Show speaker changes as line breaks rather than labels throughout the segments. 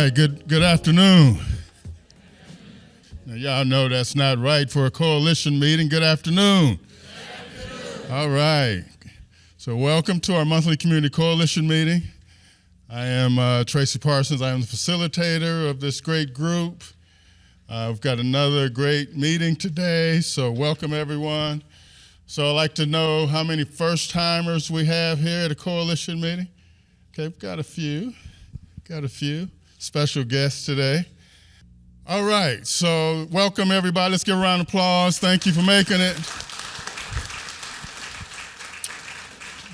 right, good afternoon. Now, y'all know that's not right for a coalition meeting. Good afternoon. All right. So welcome to our monthly community coalition meeting. I am Tracy Parsons. I am the facilitator of this great group. We've got another great meeting today, so welcome everyone. So I'd like to know how many first-timers we have here at a coalition meeting. Okay, we've got a few. Special guests today. All right, so welcome everybody. Let's give a round of applause. Thank you for making it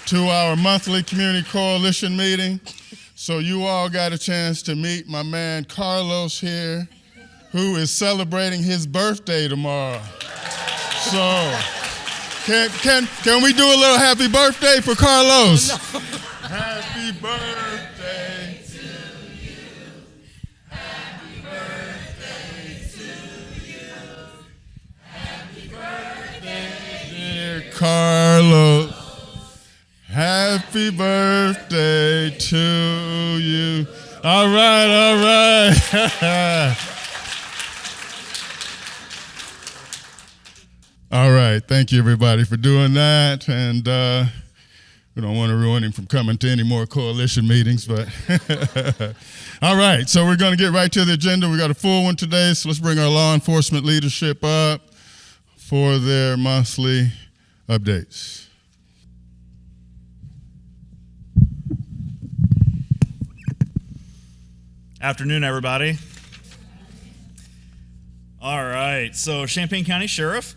to our monthly community coalition meeting. So you all got a chance to meet my man Carlos here, who is celebrating his birthday tomorrow. So can we do a little happy birthday for Carlos? Oh, no. Happy birthday to you. Happy birthday to you. Happy birthday, dear Carlos. Happy birthday to you. All right. All right, thank you everybody for doing that, and we don't want to ruin him from coming to any more coalition meetings, but all right, so we're going to get right to the agenda. We got a full one today, so let's bring our law enforcement leadership up for their monthly updates.
Afternoon, everybody. All right, so Champaign County Sheriff.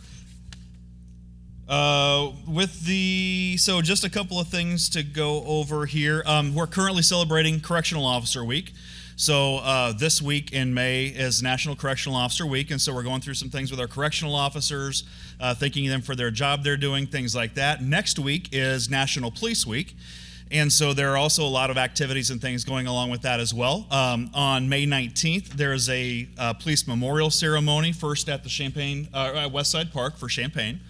So just a couple of things to go over here. We're currently celebrating Correctional Officer Week. So this week in May is National Correctional Officer Week, and so we're going through some things with our correctional officers, thanking them for their job they're doing, things like that. Next week is National Police Week. And so there are also a lot of activities and things going along with that as well. On May 19th, there is a police memorial ceremony, first at the Champaign, Westside Park for Champaign,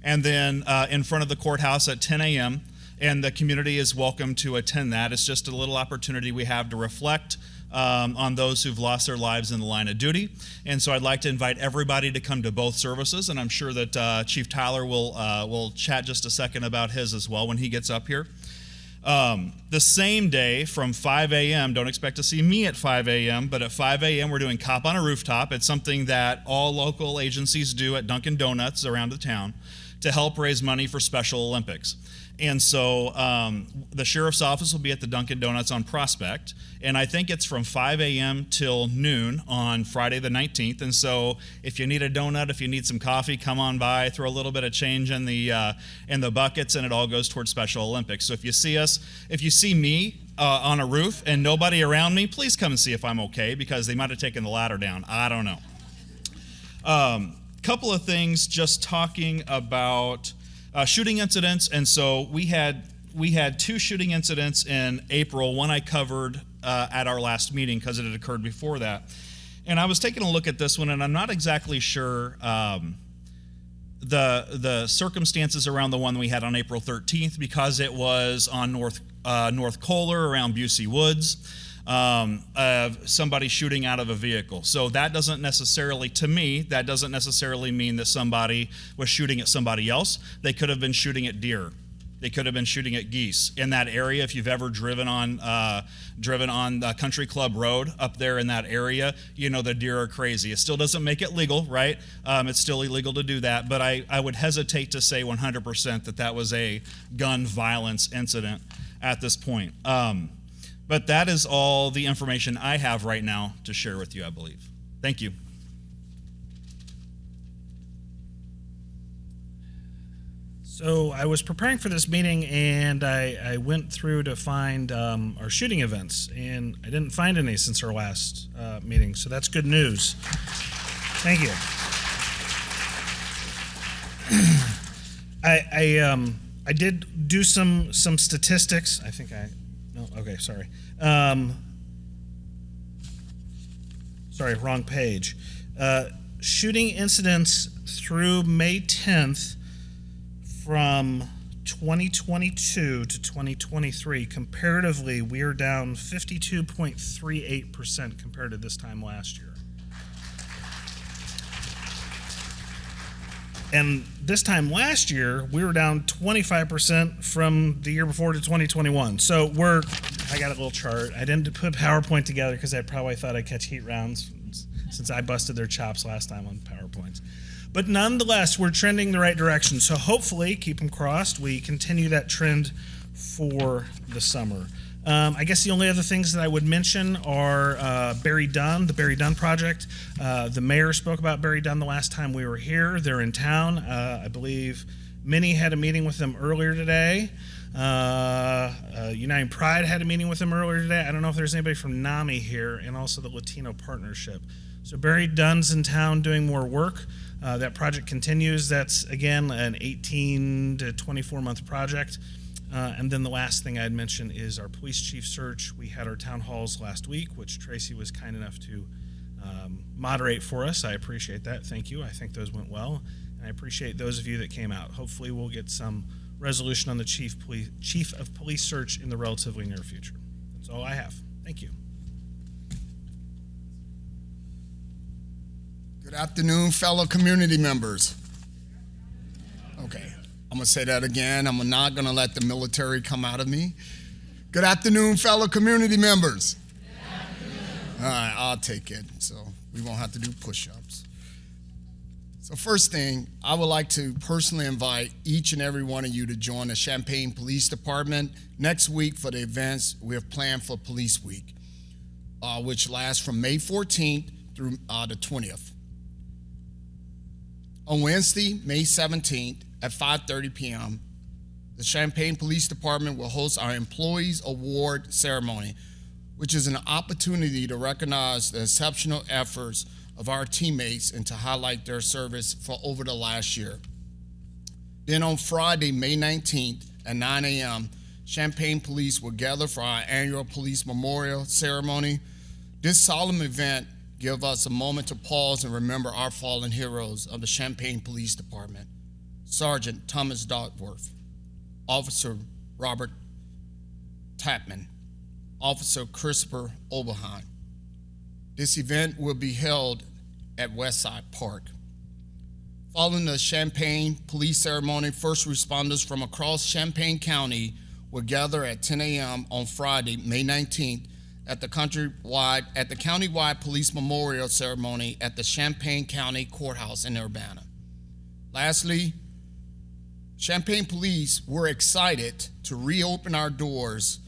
and then in front of the courthouse at 10 a.m., and the community is welcome to attend that. It's just a little opportunity we have to reflect on those who've lost their lives in the line of duty. And so I'd like to invite everybody to come to both services, and I'm sure that Chief Tyler will chat just a second about his as well when he gets up here. The same day from 5 a.m., don't expect to see me at 5 a.m., but at 5 a.m. we're doing Cop on a Rooftop. It's something that all local agencies do at Dunkin' Donuts around the town to help raise money for Special Olympics. And so the sheriff's office will be at the Dunkin' Donuts on Prospect, and I think it's from 5 a.m. till noon on Friday the 19th. And so if you need a donut, if you need some coffee, come on by, throw a little bit of change in the buckets, and it all goes towards Special Olympics. So if you see me on a roof and nobody around me, please come and see if I'm okay, because they might have taken the ladder down. I don't know. Couple of things just talking about shooting incidents, and so we had 2 shooting incidents in April. One I covered at our last meeting because it had occurred before that. And I was taking a look at this one, and I'm not exactly sure the circumstances around the one we had on April 13th, because it was on North Kohler around Busey Woods. Somebody shooting out of a vehicle. So that doesn't necessarily mean that somebody was shooting at somebody else. They could have been shooting at deer. They could have been shooting at geese. In that area, if you've ever driven on Country Club Road up there in that area, you know the deer are crazy. It still doesn't make it legal, right? It's still illegal to do that, but I would hesitate to say 100% that was a gun violence incident at this point. But that is all the information I have right now to share with you, I believe. Thank you.
So I was preparing for this meeting, and I went through to find our shooting events, and I didn't find any since our last meeting, so that's good news. Thank you. I did do some statistics. Sorry. Sorry, wrong page. Shooting incidents through May 10th from 2022 to 2023, comparatively, we are down 52.38% compared to this time last year. And this time last year, we were down 25% from the year before to 2021. So I got a little chart. I didn't put PowerPoint together because I probably thought I'd catch heat rounds since I busted their chops last time on PowerPoints. But nonetheless, we're trending the right direction. So hopefully, keep them crossed, we continue that trend for the summer. I guess the only other things that I would mention are Barry Dunn, the Barry Dunn project. The mayor spoke about Barry Dunn the last time we were here. They're in town. I believe Minnie had a meeting with them earlier today. United Pride had a meeting with them earlier today. I don't know if there's anybody from NAMI here, and also the Latino Partnership. So Barry Dunn's in town doing more work. That project continues. That's, again, an 18 to 24-month project. And then the last thing I'd mention is our police chief search. We had our town halls last week, which Tracy was kind enough to moderate for us. I appreciate that. Thank you. I think those went well. And I appreciate those of you that came out. Hopefully we'll get some resolution on the chief of police search in the relatively near future. That's all I have. Thank you.
Good afternoon, fellow community members. Okay. I'm going to say that again. I'm not going to let the military come out of me. Good afternoon, fellow community members. Good afternoon. All right, I'll take it, so we won't have to do push-ups. So first thing, I would like to personally invite each and every one of you to join the Champaign Police Department next week for the events we have planned for Police Week, which lasts from May 14th through the 20th. On Wednesday, May 17th, at 5:30 p.m., the Champaign Police Department will host our Employees Award Ceremony, which is an opportunity to recognize the exceptional efforts of our teammates and to highlight their service for over the last year. Then on Friday, May 19th at 9 a.m., Champaign Police will gather for our annual Police Memorial Ceremony. This solemn event gives us a moment to pause and remember our fallen heroes of the Champaign Police Department. Sergeant Thomas Dodworth, Officer Robert Tapman, Officer Christopher Oberheim. This event will be held at Westside Park. Following the Champaign Police Ceremony, first responders from across Champaign County will gather at 10 a.m. on Friday, May 19th, at the countywide Police Memorial Ceremony at the Champaign County Courthouse in Urbana. Lastly, Champaign Police were excited to reopen our doors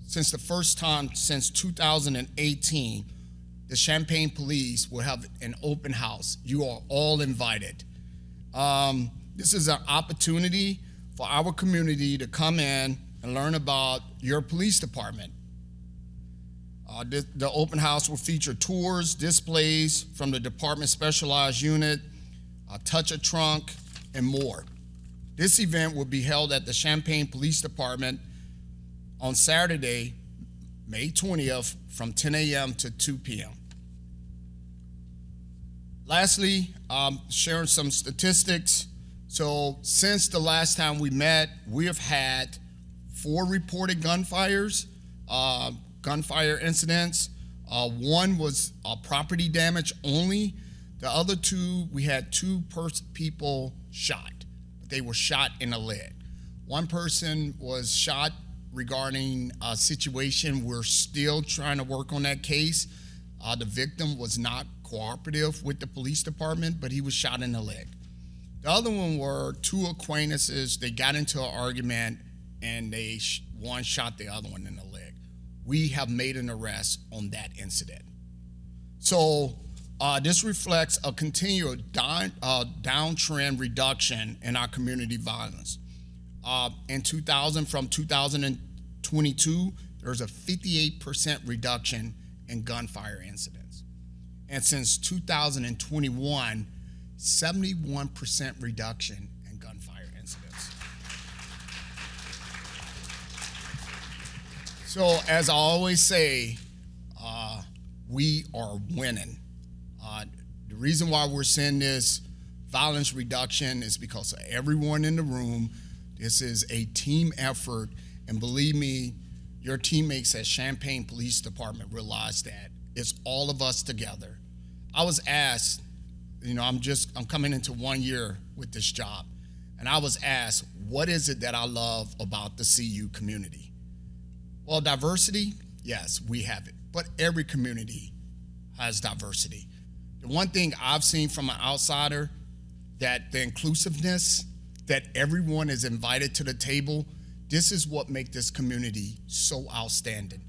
since the first time since 2018. The Champaign Police will have an open house. You are all invited. This is an opportunity for our community to come in and learn about your police department. The open house will feature tours, displays from the department's specialized unit, touch a trunk, and more. This event will be held at the Champaign Police Department on Saturday, May 20th from 10 a.m. to 2 p.m. Lastly, sharing some statistics. So since the last time we met, we have had 4 reported gunfire incidents. One was property damage only. The other 2, we had 2 people shot. They were shot in the leg. One person was shot regarding a situation. We're still trying to work on that case. The victim was not cooperative with the police department, but he was shot in the leg. The other one were 2 acquaintances. They got into an argument, and one shot the other one in the leg. We have made an arrest on that incident. So this reflects a continued downtrend reduction in our community violence. From 2022, there's a 58% reduction in gunfire incidents. And since 2021, 71% reduction in gunfire incidents. So as I always say, we are winning. The reason why we're seeing this violence reduction is because of everyone in the room This is a team effort, and believe me, your teammates at Champaign Police Department realize that. It's all of us together. I was asked, I'm coming into 1 year with this job, and I was asked, what is it that I love about the CU community? Well, diversity, yes, we have it, but every community has diversity. The one thing I've seen from an outsider, that the inclusiveness, that everyone is invited to the table, this is what makes this community so outstanding.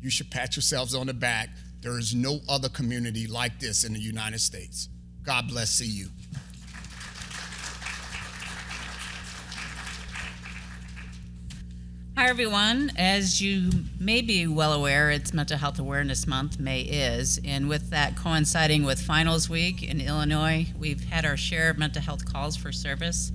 You should pat yourselves on the back. There is no other community like this in the United States. God bless CU.
Hi, everyone. As you may be well aware, it's Mental Health Awareness Month, May is, and with that coinciding with Finals Week in Illinois, we've had our share of mental health calls for service,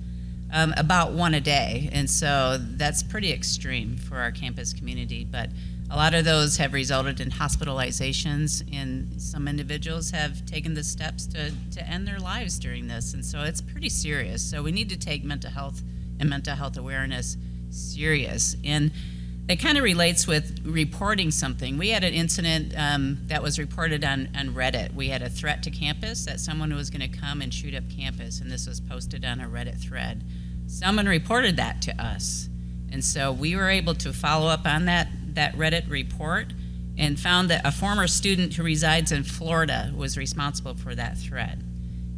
about one a day, and so that's pretty extreme for our campus community, but a lot of those have resulted in hospitalizations, and some individuals have taken the steps to end their lives during this, and so it's pretty serious. So we need to take mental health and mental health awareness serious, and it kind of relates with reporting something. We had an incident that was reported on Reddit. We had a threat to campus that someone was going to come and shoot up campus, and this was posted on a Reddit thread. Someone reported that to us, and so we were able to follow up on that Reddit report and found that a former student who resides in Florida was responsible for that threat.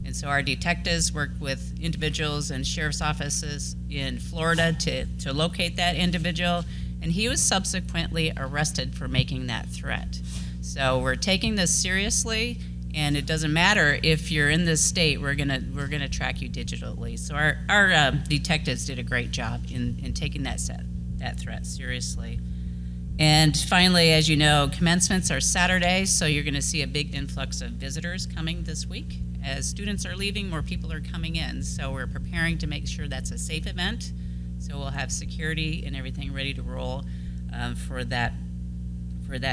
And so our detectives worked with individuals and sheriff's offices in Florida to locate that individual, and he was subsequently arrested for making that threat. So we're taking this seriously, and it doesn't matter if you're in this state, we're gonna track you digitally. So our detectives did a great job in taking that threat seriously. And finally, as you know, commencements are Saturday, so you're gonna see a big influx of visitors coming this week. As students are leaving, more people are coming in, so we're preparing to make sure that's a safe event. So we'll have security and everything ready to roll for that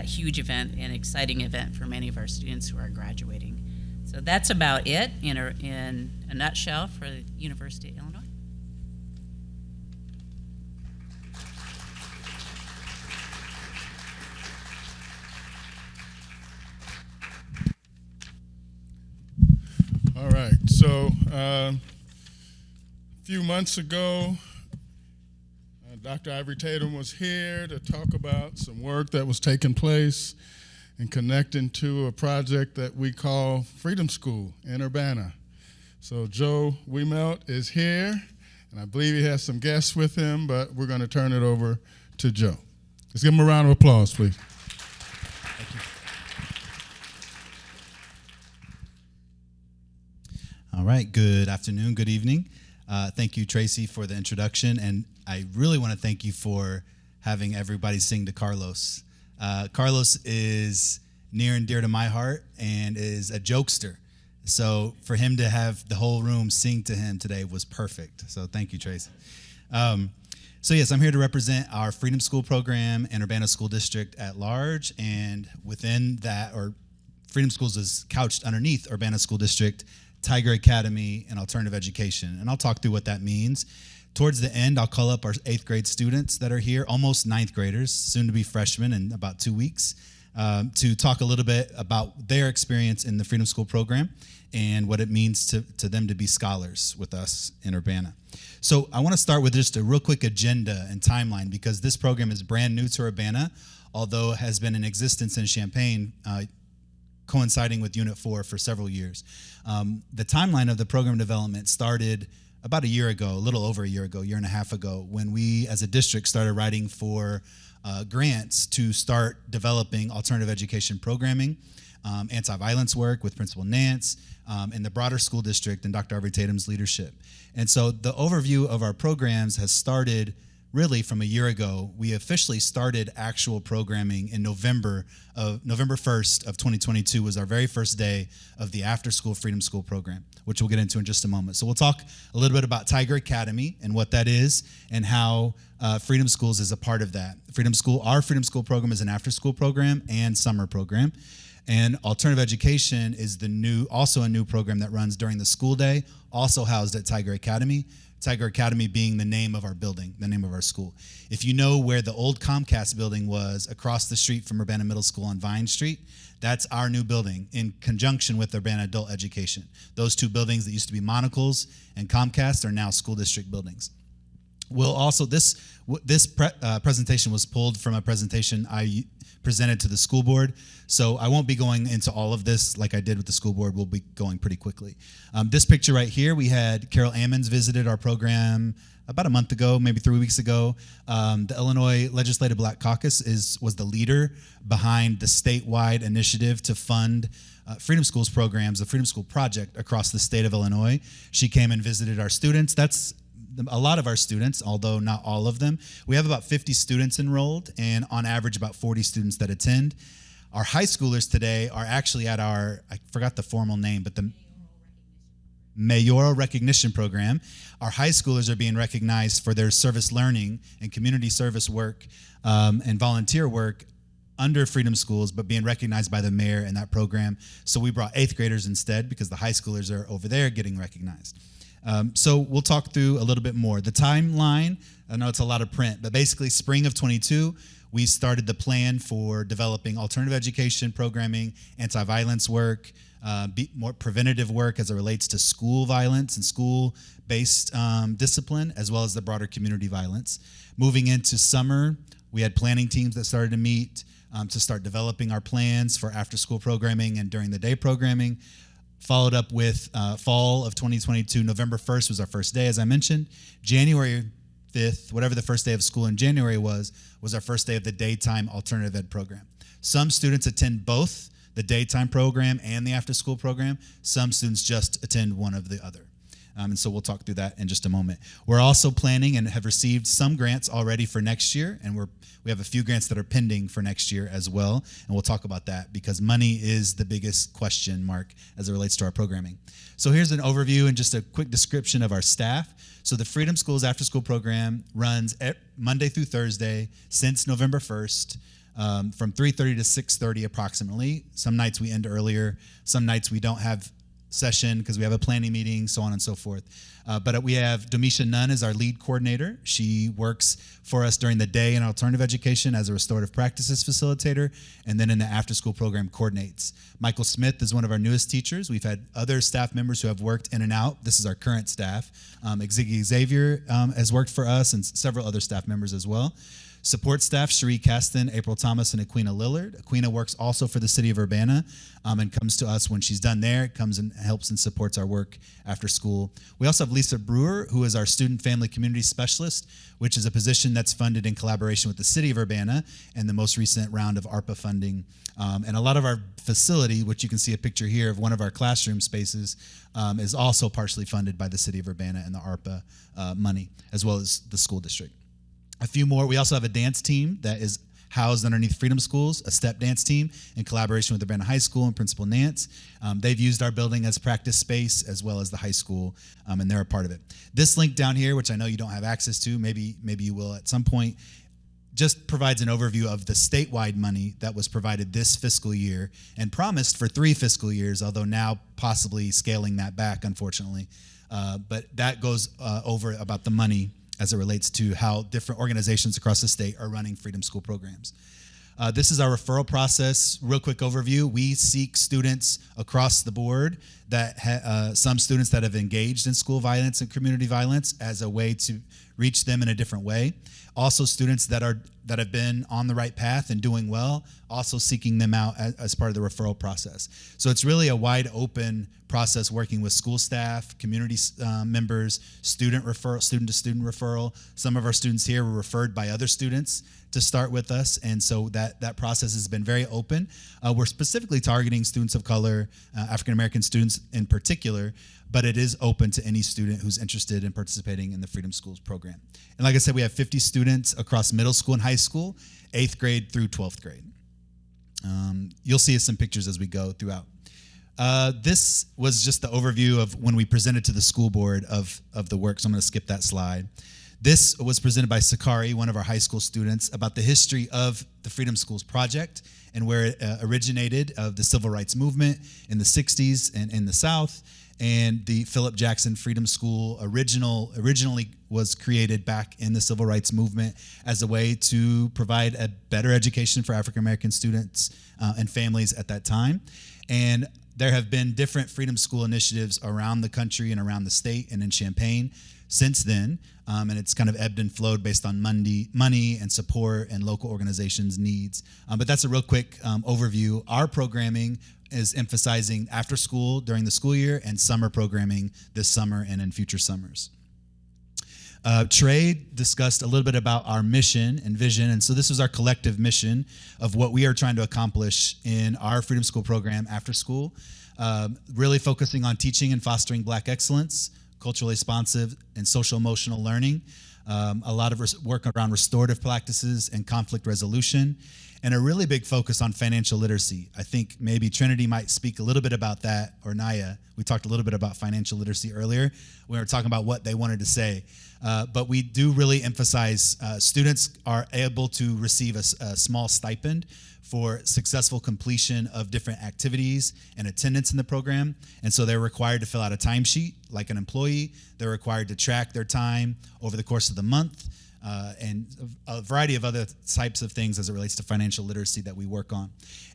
huge event and exciting event for many of our students who are graduating. So that's about it in a nutshell for the University of Illinois.
All right, so a few months ago, Dr. Ivory Tatum was here to talk about some work that was taking place and connecting to a project that we call Freedom School in Urbana. So Joe Wiemelt is here, and I believe he has some guests with him, but we're going to turn it over to Joe. Let's give him a round of applause, please.
Thank you. All right, good afternoon, good evening. Thank you, Tracy, for the introduction, and I really want to thank you for having everybody sing to Carlos. Carlos is near and dear to my heart and is a jokester. So for him to have the whole room sing to him today was perfect. So thank you, Tracy. So yes, I'm here to represent our Freedom School program and Urbana School District at large, and within that, or Freedom Schools is couched underneath Urbana School District, Tiger Academy, and Alternative Education. And I'll talk through what that means. Towards the end, I'll call up our 8th grade students that are here, almost 9th graders, soon to be freshmen in about 2 weeks, to talk a little bit about their experience in the Freedom School program and what it means to them to be scholars with us in Urbana. So I want to start with just a real quick agenda and timeline, because this program is brand new to Urbana, although it has been in existence in Champaign, coinciding with Unit 4 for several years. The timeline of the program development started about a year ago, a little over a year ago, year and a half ago, when we as a district started writing for grants to start developing alternative education programming, anti-violence work with Principal Nance, and the broader school district and Dr. Ivory Tatum's leadership. And so the overview of our programs has started really from a year ago. We officially started actual programming in November 1st of 2022 was our very first day of the After School Freedom School program, which we'll get into in just a moment. So we'll talk a little bit about Tiger Academy and what that is and how Freedom Schools is a part of that. Our Freedom School program is an after-school program and summer program. And alternative education is also a new program that runs during the school day, also housed at Tiger Academy. Tiger Academy being the name of our building, the name of our school. If you know where the old Comcast building was across the street from Urbana Middle School on Vine Street, that's our new building in conjunction with Urbana Adult Education. Those two buildings that used to be Monocle's and Comcast are now school district buildings. We'll also, this presentation was pulled from a presentation I presented to the school board, so I won't be going into all of this like I did with the school board. We'll be going pretty quickly. This picture right here, we had Carol Ammons visited our program about a month ago, maybe 3 weeks ago. The Illinois Legislative Black Caucus was the leader behind the statewide initiative to fund Freedom Schools programs, the Freedom School Project across the state of Illinois. She came and visited our students. That's a lot of our students, although not all of them. We have about 50 students enrolled, and on average about 40 students that attend. Our high schoolers today are actually at I forgot the formal name, but the Mayoral Recognition Program. Our high schoolers are being recognized for their service learning and community service work and volunteer work under Freedom Schools, but being recognized by the mayor in that program. So we brought 8th graders instead because the high schoolers are over there getting recognized. So we'll talk through a little bit more. The timeline, I know it's a lot of print, but basically spring of 22, we started the plan for developing alternative education programming, anti-violence work, more preventative work as it relates to school violence and school-based discipline, as well as the broader community violence. Moving into summer, we had planning teams that started to meet to start developing our plans for after-school programming and during the day programming. Followed up with fall of 2022, November 1st was our first day, as I mentioned. January 5th, whatever the first day of school in January was our first day of the daytime alternative ed program. Some students attend both the daytime program and the after-school program. Some students just attend one of the other. And so we'll talk through that in just a moment. We're also planning and have received some grants already for next year, and we have a few grants that are pending for next year as well, and we'll talk about that because money is the biggest question mark as it relates to our programming. So here's an overview and just a quick description of our staff. So the Freedom Schools After School program runs Monday through Thursday since November 1st. From 3:30 to 6:30 approximately. Some nights we end earlier. Some nights we don't have session because we have a planning meeting, so on and so forth. But we have Domisha Nunn as our lead coordinator. She works for us during the day in alternative education as a restorative practices facilitator, and then in the after-school program coordinates. Michael Smith is one of our newest teachers. We've had other staff members who have worked in and out. This is our current staff. Ziggy Xavier has worked for us and several other staff members as well. Support staff, Cherie Caston, April Thomas, and Aquina Lillard. Aquina works also for the city of Urbana and comes to us when she's done there, comes and helps and supports our work after school. We also have Lisa Brewer, who is our student family community specialist, which is a position that's funded in collaboration with the city of Urbana and the most recent round of ARPA funding. And a lot of our facility, which you can see a picture here of one of our classroom spaces, is also partially funded by the city of Urbana and the ARPA money, as well as the school district. A few more. We also have a dance team that is housed underneath Freedom Schools, a step dance team in collaboration with Urbana High School and Principal Nance. They've used our building as practice space as well as the high school, and they're a part of it. This link down here, which I know you don't have access to, maybe you will at some point, just provides an overview of the statewide money that was provided this fiscal year and promised for 3 fiscal years, although now possibly scaling that back, unfortunately. But that goes over about the money as it relates to how different organizations across the state are running Freedom School programs. This is our referral process. Real quick overview. We seek students across the board that some students that have engaged in school violence and community violence as a way to reach them in a different way. Also students that have been on the right path and doing well, also seeking them out as part of the referral process. So it's really a wide open process working with school staff, community members, student to student referral. Some of our students here were referred by other students to start with us, and so that process has been very open. We're specifically targeting students of color, African American students in particular, but it is open to any student who's interested in participating in the Freedom Schools program. And like I said, we have 50 students across middle school and high school, 8th grade through 12th grade. You'll see some pictures as we go throughout. This was just the overview of when we presented to the school board of the work, so I'm going to skip that slide. This was presented by Sakari, one of our high school students, about the history of the Freedom Schools Project and where it originated, of the civil rights movement in the 60s and in the South. And the Philip Jackson Freedom School originally was created back in the civil rights movement as a way to provide a better education for African American students and families at that time. And there have been different Freedom School initiatives around the country and around the state and in Champaign since then, and it's kind of ebbed and flowed based on money and support and local organizations' needs. But that's a real quick overview. Our programming is emphasizing after school during the school year and summer programming this summer and in future summers. Trey discussed a little bit about our mission and vision, and so this was our collective mission of what we are trying to accomplish in our Freedom School program after school, really focusing on teaching and fostering Black excellence, culturally responsive and social emotional learning, a lot of work around restorative practices and conflict resolution, and a really big focus on financial literacy. I think maybe Trinity might speak a little bit about that, or Naya. We talked a little bit about financial literacy earlier. We were talking about what they wanted to say. But we do really emphasize students are able to receive a small stipend for successful completion of different activities and attendance in the program. And so they're required to fill out a timesheet like an employee. They're required to track their time over the course of the month, and a variety of other types of things as it relates to financial literacy that we work on.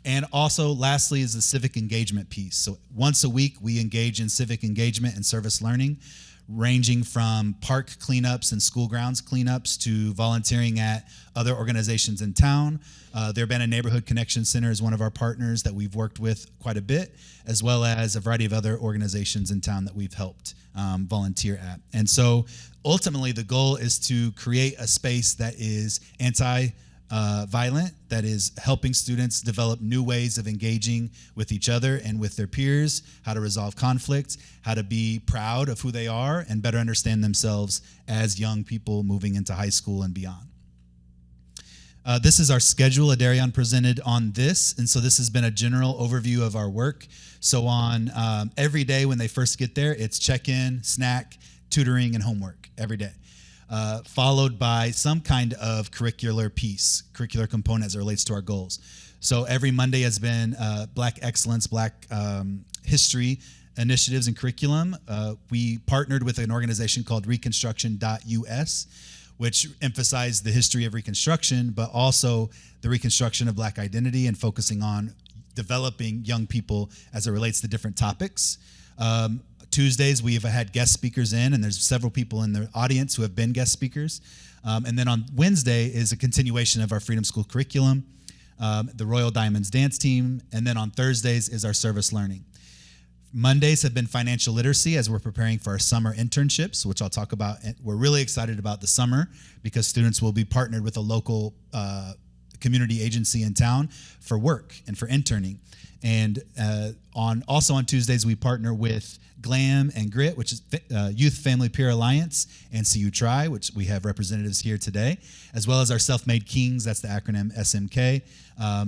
And also, lastly, is the civic engagement piece. So once a week, we engage in civic engagement and service learning, ranging from park cleanups and school grounds cleanups to volunteering at other organizations in town. The Urbana Neighborhood Connection Center is one of our partners that we've worked with quite a bit, as well as a variety of other organizations in town that we've helped volunteer at. And so ultimately the goal is to create a space that is anti-violent, that is helping students develop new ways of engaging with each other and with their peers, how to resolve conflict, how to be proud of who they are, and better understand themselves as young people moving into high school and beyond. This is our schedule. Adarian presented on this, and so this has been a general overview of our work. So on every day when they first get there, it's check-in, snack, tutoring, and homework every day, followed by some kind of curricular component as it relates to our goals. So every Monday has been Black excellence, Black history initiatives and curriculum. We partnered with an organization called Reconstruction.us, which emphasized the history of Reconstruction, but also the reconstruction of Black identity and focusing on developing young people as it relates to different topics. Tuesdays, we've had guest speakers in, and there's several people in the audience who have been guest speakers. And then on Wednesday is a continuation of our Freedom School curriculum, the Royal Diamonds dance team, and then on Thursdays is our service learning. Mondays have been financial literacy as we're preparing for our summer internships, which I'll talk about. We're really excited about the summer because students will be partnered with a local community agency in town for work and for interning. And also on Tuesdays, we partner with GLAM and GRIT, which is Youth Family Peer Alliance, and CU Tri, which we have representatives here today, as well as our Self-Made Kings, that's the acronym SMK.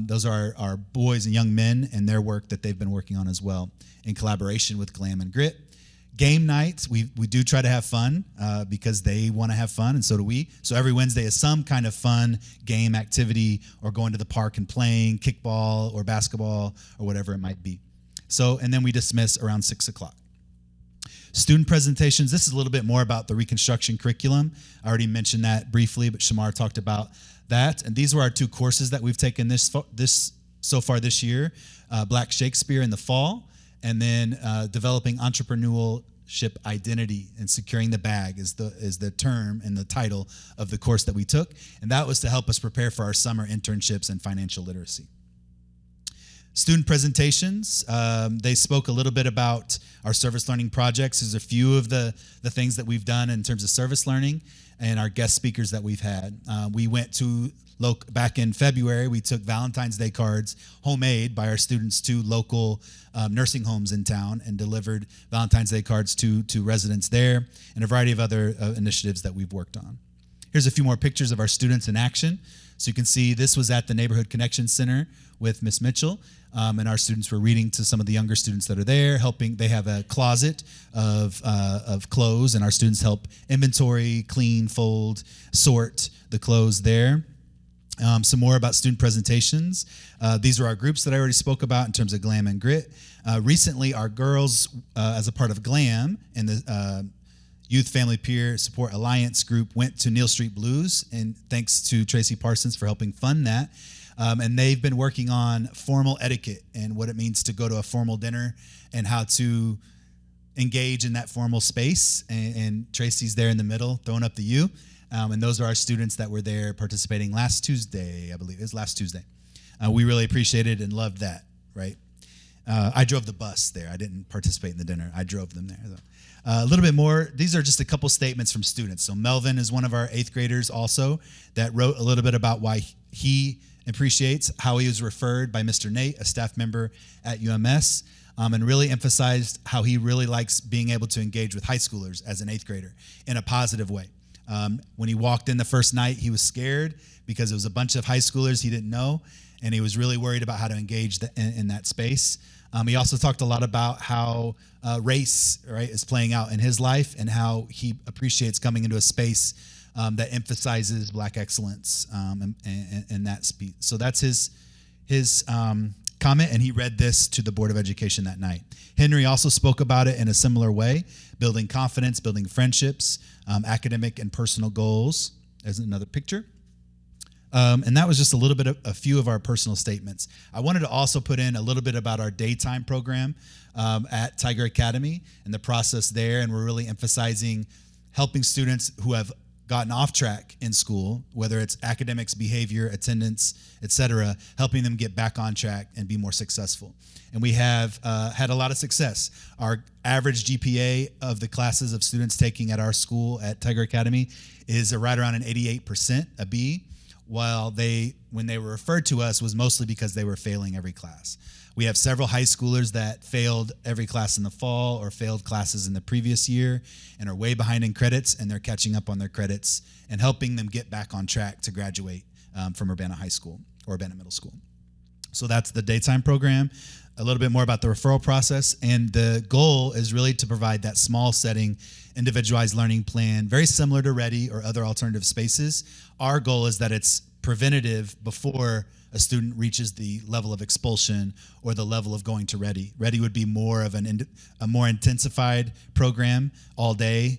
Those are our boys and young men and their work that they've been working on as well in collaboration with GLAM and GRIT. Game nights, we do try to have fun because they want to have fun, and so do we. So every Wednesday is some kind of fun game activity, or going to the park and playing kickball or basketball or whatever it might be. So, and then we dismiss around 6 o'clock. Student presentations, this is a little bit more about the Reconstruction curriculum. I already mentioned that briefly, but Shamar talked about that. And these were our two courses that we've taken so far this year, Black Shakespeare in the fall, and then developing entrepreneurship identity and securing the bag is the term and the title of the course that we took. And that was to help us prepare for our summer internships and financial literacy. Student presentations, they spoke a little bit about our service learning projects. There's a few of the things that we've done in terms of service learning and our guest speakers that we've had. We went to, back in February, we took Valentine's Day cards, homemade by our students, to local nursing homes in town and delivered Valentine's Day cards to residents there, and a variety of other initiatives that we've worked on. Here's a few more pictures of our students in action. So you can see this was at the Neighborhood Connection Center with Miss Mitchell, and our students were reading to some of the younger students that are there, helping. They have a closet of clothes, and our students help inventory, clean, fold, sort the clothes there. Some more about student presentations. These are our groups that I already spoke about in terms of GLAM and GRIT. Recently, our girls, as a part of GLAM and the Youth Family Peer Support Alliance group, went to Neal Street Blues, and thanks to Tracy Parsons for helping fund that. And they've been working on formal etiquette and what it means to go to a formal dinner and how to engage in that formal space. And Tracy's there in the middle, throwing up the U. And those are our students that were there participating last Tuesday, I believe. It was last Tuesday. We really appreciated and loved that, right? I drove the bus there. I didn't participate in the dinner. I drove them there. So. A little bit more. These are just a couple statements from students. So Melvin is one of our 8th graders also that wrote a little bit about why he appreciates how he was referred by Mr. Nate, a staff member at UMS, and really emphasized how he really likes being able to engage with high schoolers as an 8th grader in a positive way. When he walked in the first night, he was scared because it was a bunch of high schoolers he didn't know, and he was really worried about how to engage in that space. He also talked a lot about how race, right, is playing out in his life and how he appreciates coming into a space that emphasizes Black excellence and that speech. So that's his comment, and he read this to the Board of Education that night. Henry also spoke about it in a similar way, building confidence, building friendships, academic and personal goals. There's another picture. And that was just a little bit of a few of our personal statements. I wanted to also put in a little bit about our daytime program at Tiger Academy and the process there, and we're really emphasizing helping students who have gotten off track in school, whether it's academics, behavior, attendance, etc., helping them get back on track and be more successful. And we have had a lot of success. Our average GPA of the classes of students taking at our school at Tiger Academy is right around an 88%, a B, while when they were referred to us was mostly because they were failing every class. We have several high schoolers that failed every class in the fall or failed classes in the previous year and are way behind in credits, and they're catching up on their credits and helping them get back on track to graduate from Urbana High School or Urbana Middle School. So that's the daytime program. A little bit more about the referral process, and the goal is really to provide that small setting, individualized learning plan, very similar to Ready or other alternative spaces. Our goal is that it's preventative before a student reaches the level of expulsion or the level of going to Ready. Ready would be more of a more intensified program all day.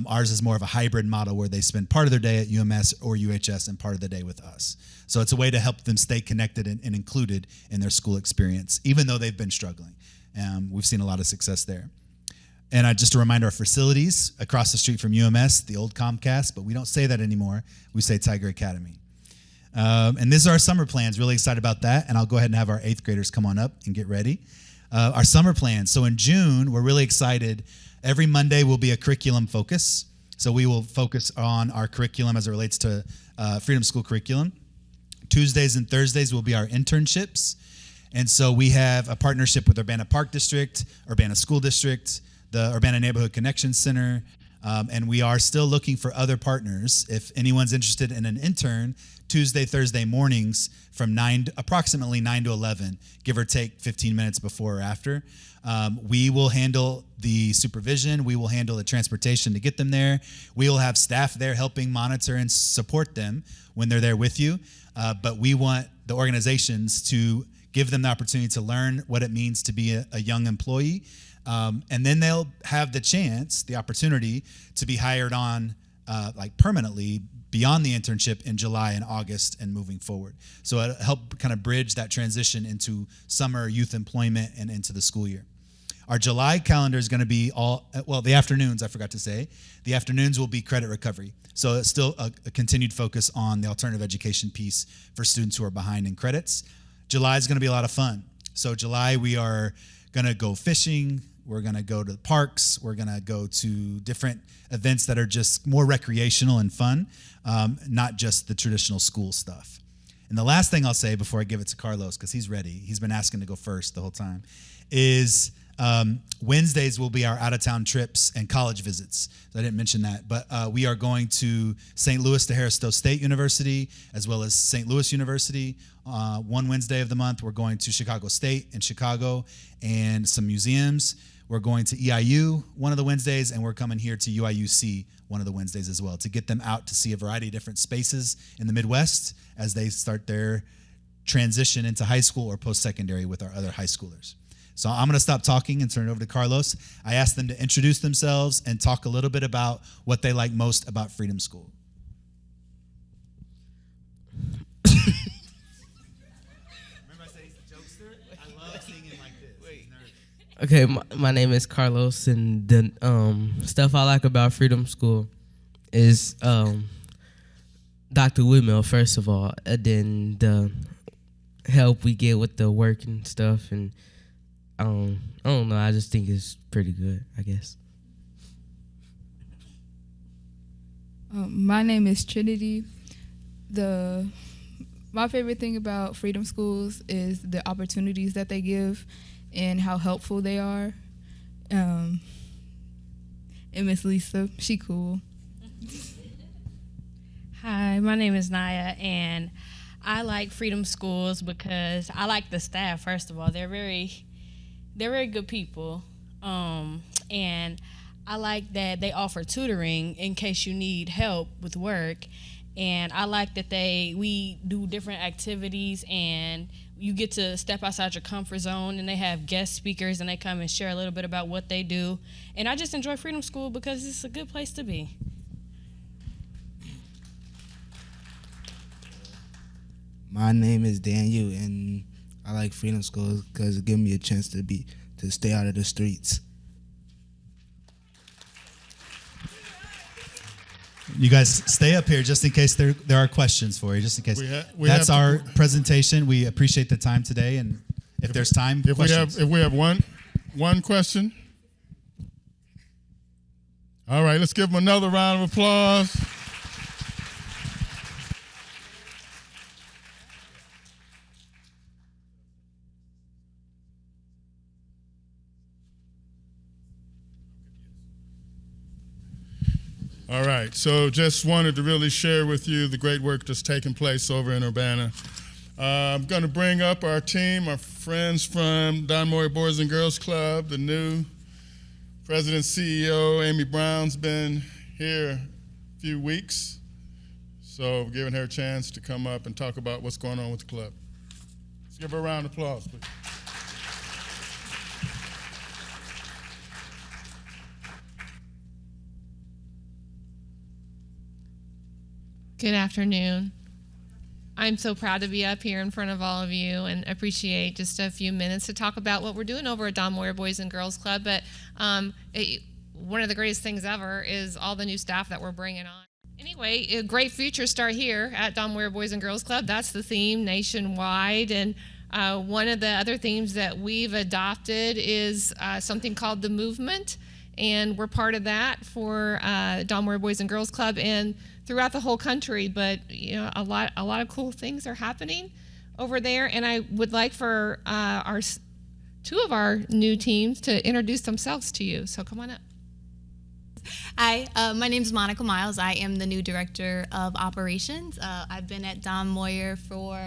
Ours is more of a hybrid model where they spend part of their day at UMS or UHS and part of the day with us. So it's a way to help them stay connected and included in their school experience, even though they've been struggling. We've seen a lot of success there. And just a reminder, our facilities across the street from UMS, the old Comcast, but we don't say that anymore. We say Tiger Academy. And these are our summer plans. Really excited about that. And I'll go ahead and have our 8th graders come on up and get ready. Our summer plans. So in June, we're really excited. Every Monday will be a curriculum focus. So we will focus on our curriculum as it relates to Freedom School curriculum. Tuesdays and Thursdays will be our internships. And so we have a partnership with Urbana Park District, Urbana School District, the Urbana Neighborhood Connection Center, and we are still looking for other partners. If anyone's interested in an intern, Tuesday, Thursday mornings from approximately 9 to 11, give or take 15 minutes before or after. We will handle the supervision. We will handle the transportation to get them there. We will have staff there helping monitor and support them when they're there with you. But we want the organizations to give them the opportunity to learn what it means to be a young employee. And then they'll have the opportunity to be hired on permanently beyond the internship in July and August and moving forward. So it'll help kind of bridge that transition into summer youth employment and into the school year. Our July calendar is going to be the afternoons, I forgot to say. The afternoons will be credit recovery. So it's still a continued focus on the alternative education piece for students who are behind in credits. July is going to be a lot of fun. So July, we are going to go fishing. We're going to go to the parks. We're going to go to different events that are just more recreational and fun, not just the traditional school stuff. And the last thing I'll say before I give it to Carlos, because he's ready, he's been asking to go first the whole time, is Wednesdays will be our out-of-town trips and college visits. So I didn't mention that, but we are going to St. Louis to Harris-Stowe State University, as well as St. Louis University. One Wednesday of the month, we're going to Chicago State in Chicago and some museums. We're going to EIU one of the Wednesdays, and we're coming here to UIUC one of the Wednesdays as well to get them out to see a variety of different spaces in the Midwest as they start their transition into high school or post-secondary with our other high schoolers. So I'm going to stop talking and turn it over to Carlos. I asked them to introduce themselves and talk a little bit about what they like most about Freedom School. Remember I said he's a jokester? I love singing like this.
Okay, my name is Carlos, and the stuff I like about Freedom School is Dr. Whitmel, first of all, and then the help we get with the work and stuff, and I don't know, I just think it's pretty good, I guess.
My name is Trinity. My favorite thing about Freedom Schools is the opportunities that they give and how helpful they are. And Miss Lisa, she cool.
Hi, my name is Naya, and I like Freedom Schools because I like the staff. First of all, they're very good people, and I like that they offer tutoring in case you need help with work, and I like that we do different activities and you get to step outside your comfort zone, and they have guest speakers and they come and share a little bit about what they do, and I just enjoy Freedom School because it's a good place to be.
My name is Daniel, and I like Freedom Schools because it gives me a chance to stay out of the streets.
You guys stay up here just in case there are questions for you, just in case. That's our presentation. We appreciate the time today, and if there's time, questions.
If we have one question. All right, let's give them another round of applause. All right, so just wanted to really share with you the great work that's taking place over in Urbana. I'm going to bring up our team, our friends from Don Moyer Boys and Girls Club. The new president CEO, Amy Brown's been here a few weeks, so we're giving her a chance to come up and talk about what's going on with the club. Let's give her a round of applause, please.
Good afternoon. I'm so proud to be up here in front of all of you and appreciate just a few minutes to talk about what we're doing over at Don Moyer Boys and Girls Club. But one of the greatest things ever is all the new staff that we're bringing on. Anyway, a great future start here at Don Moyer Boys and Girls Club. That's the theme nationwide. And one of the other themes that we've adopted is something called the movement. And we're part of that for Don Moyer Boys and Girls Club and throughout the whole country. But you know, a lot of cool things are happening over there. And I would like for two of our new teams to introduce themselves to you. So come on up.
Hi, my name is Monica Miles. I am the new director of operations. I've been at Don Moyer for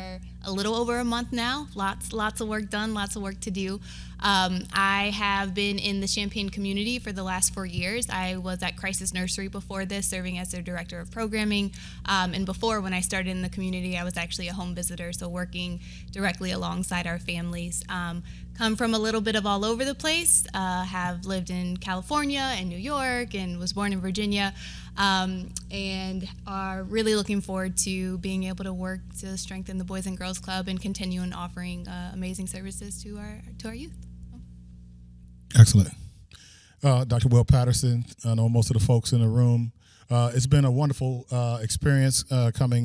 a little over a month now. Lots of work done, lots of work to do. I have been in the Champaign community for the last 4 years. I was at Crisis Nursery before this, serving as their director of programming. And before, when I started in the community, I was actually a home visitor, so working directly alongside our families. Come from a little bit of all over the place, have lived in California and New York and was born in Virginia, and are really looking forward to being able to work to strengthen the Boys and Girls Club and continue in offering amazing services to our youth.
Excellent. Dr. Will Patterson, I know most of the folks in the room. It's been a wonderful experience coming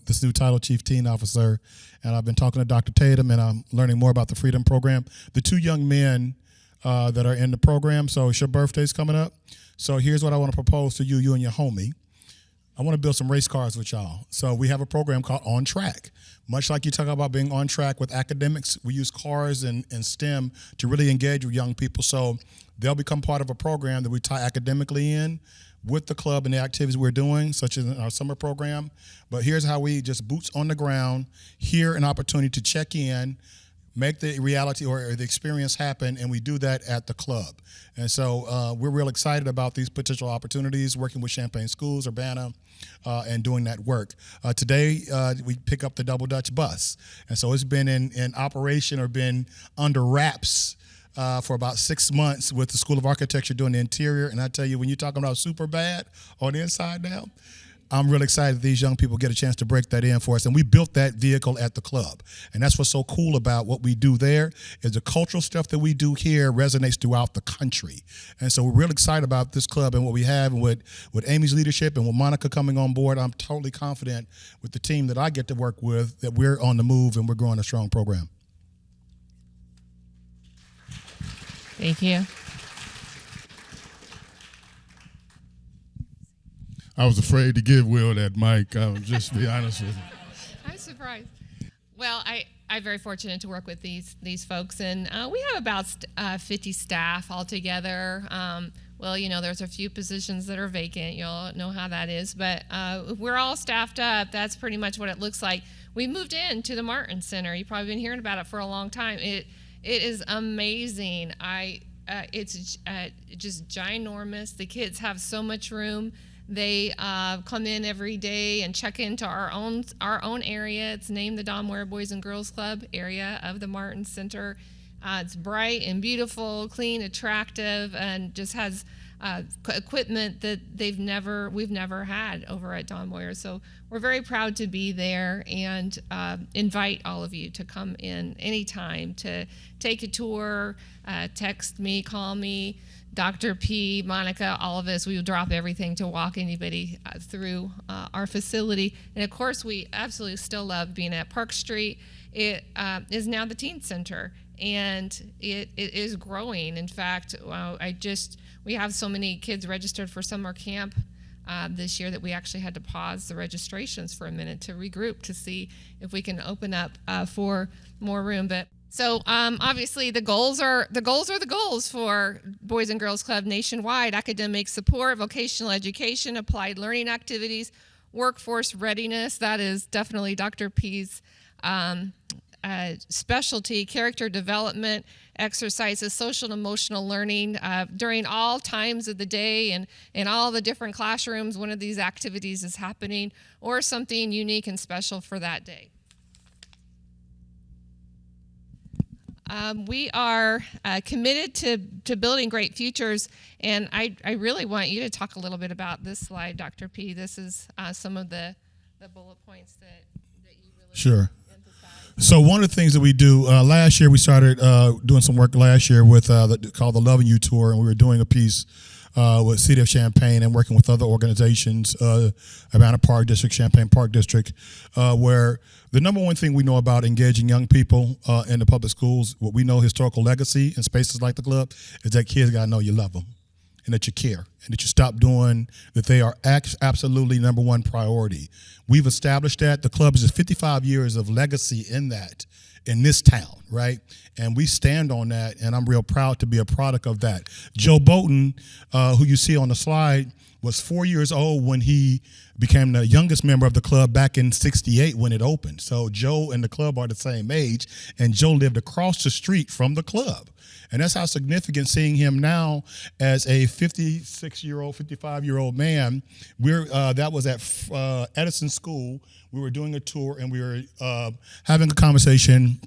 this new title, Chief Teen Officer, and I've been talking to Dr. Tatum, and I'm learning more about the Freedom Program. The two young men that are in the program, so it's your birthday's coming up. So here's what I want to propose to you and your homie. I want to build some race cars with y'all. So we have a program called On Track. Much like you talk about being on track with academics, we use cars and STEM to really engage with young people. So they'll become part of a program that we tie academically in with the club and the activities we're doing, such as our summer program. But here's how we just boots on the ground, hear an opportunity to check in, make the reality or the experience happen, and we do that at the club. And so we're real excited about these potential opportunities, working with Champaign Schools, Urbana, and doing that work. Today, we pick up the Double Dutch bus. And so it's been in operation or been under wraps for about 6 months with the School of Architecture doing the interior. And I tell you, when you're talking about super bad on the inside now, I'm really excited that these young people get a chance to break that in for us. And we built that vehicle at the club. And that's what's so cool about what we do there is the cultural stuff that we do here resonates throughout the country. And so we're really excited about this club and what we have, and with Amy's leadership and with Monica coming on board. I'm totally confident with the team that I get to work with that we're on the move and we're growing a strong program.
Thank you.
I was afraid to give Will that mic. I'll just be honest with you.
I'm surprised. Well, I'm very fortunate to work with these folks, and we have about 50 staff altogether. Well, there's a few positions that are vacant. You'll know how that is, but we're all staffed up. That's pretty much what it looks like. We moved into the Martin Center. You've probably been hearing about it for a long time. It is amazing. It's just ginormous. The kids have so much room. They come in every day and check into our own area. It's named the Don Moyer Boys and Girls Club area of the Martin Center. It's bright and beautiful, clean, attractive, and just has equipment that we've never had over at Don Moyer. So we're very proud to be there and invite all of you to come in anytime to take a tour, text me, call me, Dr. P, Monica, all of us. We will drop everything to walk anybody through our facility. And of course, we absolutely still love being at Park Street. It is now the Teen Center, and it is growing. In fact, we have so many kids registered for summer camp this year that we actually had to pause the registrations for a minute to regroup to see if we can open up for more room. So obviously the goals are the goals for Boys and Girls Club nationwide: academic support, vocational education, applied learning activities, workforce readiness. That is definitely Dr. P's specialty, character development, exercises, social and emotional learning during all times of the day and in all the different classrooms. One of these activities is happening or something unique and special for that day. We are committed to building great futures, and I really want you to talk a little bit about this slide, Dr. P. This is some of the bullet points that you really
Sure. So one of the things that we do, last year we started doing some work last year with called the Loving You Tour, and we were doing a piece with City of Champaign and working with other organizations, Urbana Park District, Champaign Park District, where the number one thing we know about engaging young people in the public schools, what we know historical legacy in spaces like the club, is that kids got to know you love them and that you care and that you stop doing that they are absolutely number one priority. We've established that. The club is just 55 years of legacy in that, in this town, right? And we stand on that, and I'm real proud to be a product of that. Joe Bolton, who you see on the slide, was 4 years old when he became the youngest member of the club back in '68 when it opened. So Joe and the club are the same age, and Joe lived across the street from the club. And that's how significant seeing him now as a 56-year-old, 55-year-old man. That was at Edison School. We were doing a tour, and we were having a conversation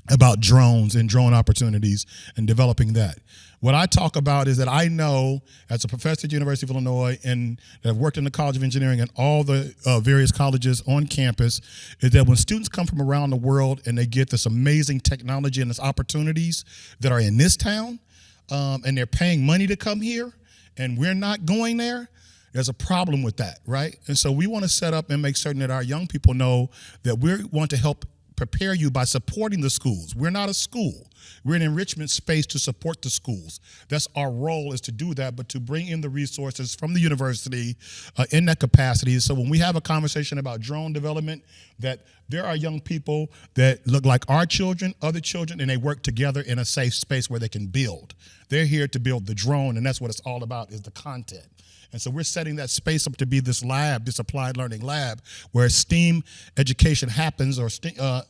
about drones and drone opportunities and developing that. What I talk about is that I know, as a professor at the University of Illinois and that I've worked in the College of Engineering and all the various colleges on campus, is that when students come from around the world and they get this amazing technology and these opportunities that are in this town, and they're paying money to come here, and we're not going there, there's a problem with that, right? And so we want to set up and make certain that our young people know that we want to help prepare you by supporting the schools. We're not a school. We're an enrichment space to support the schools. That's our role, is to do that, but to bring in the resources from the university in that capacity. So when we have a conversation about drone development, that there are young people that look like our children, other children, and they work together in a safe space where they can build. They're here to build the drone, and that's what it's all about, is the content. And so we're setting that space up to be this lab, this applied learning lab, where STEAM education happens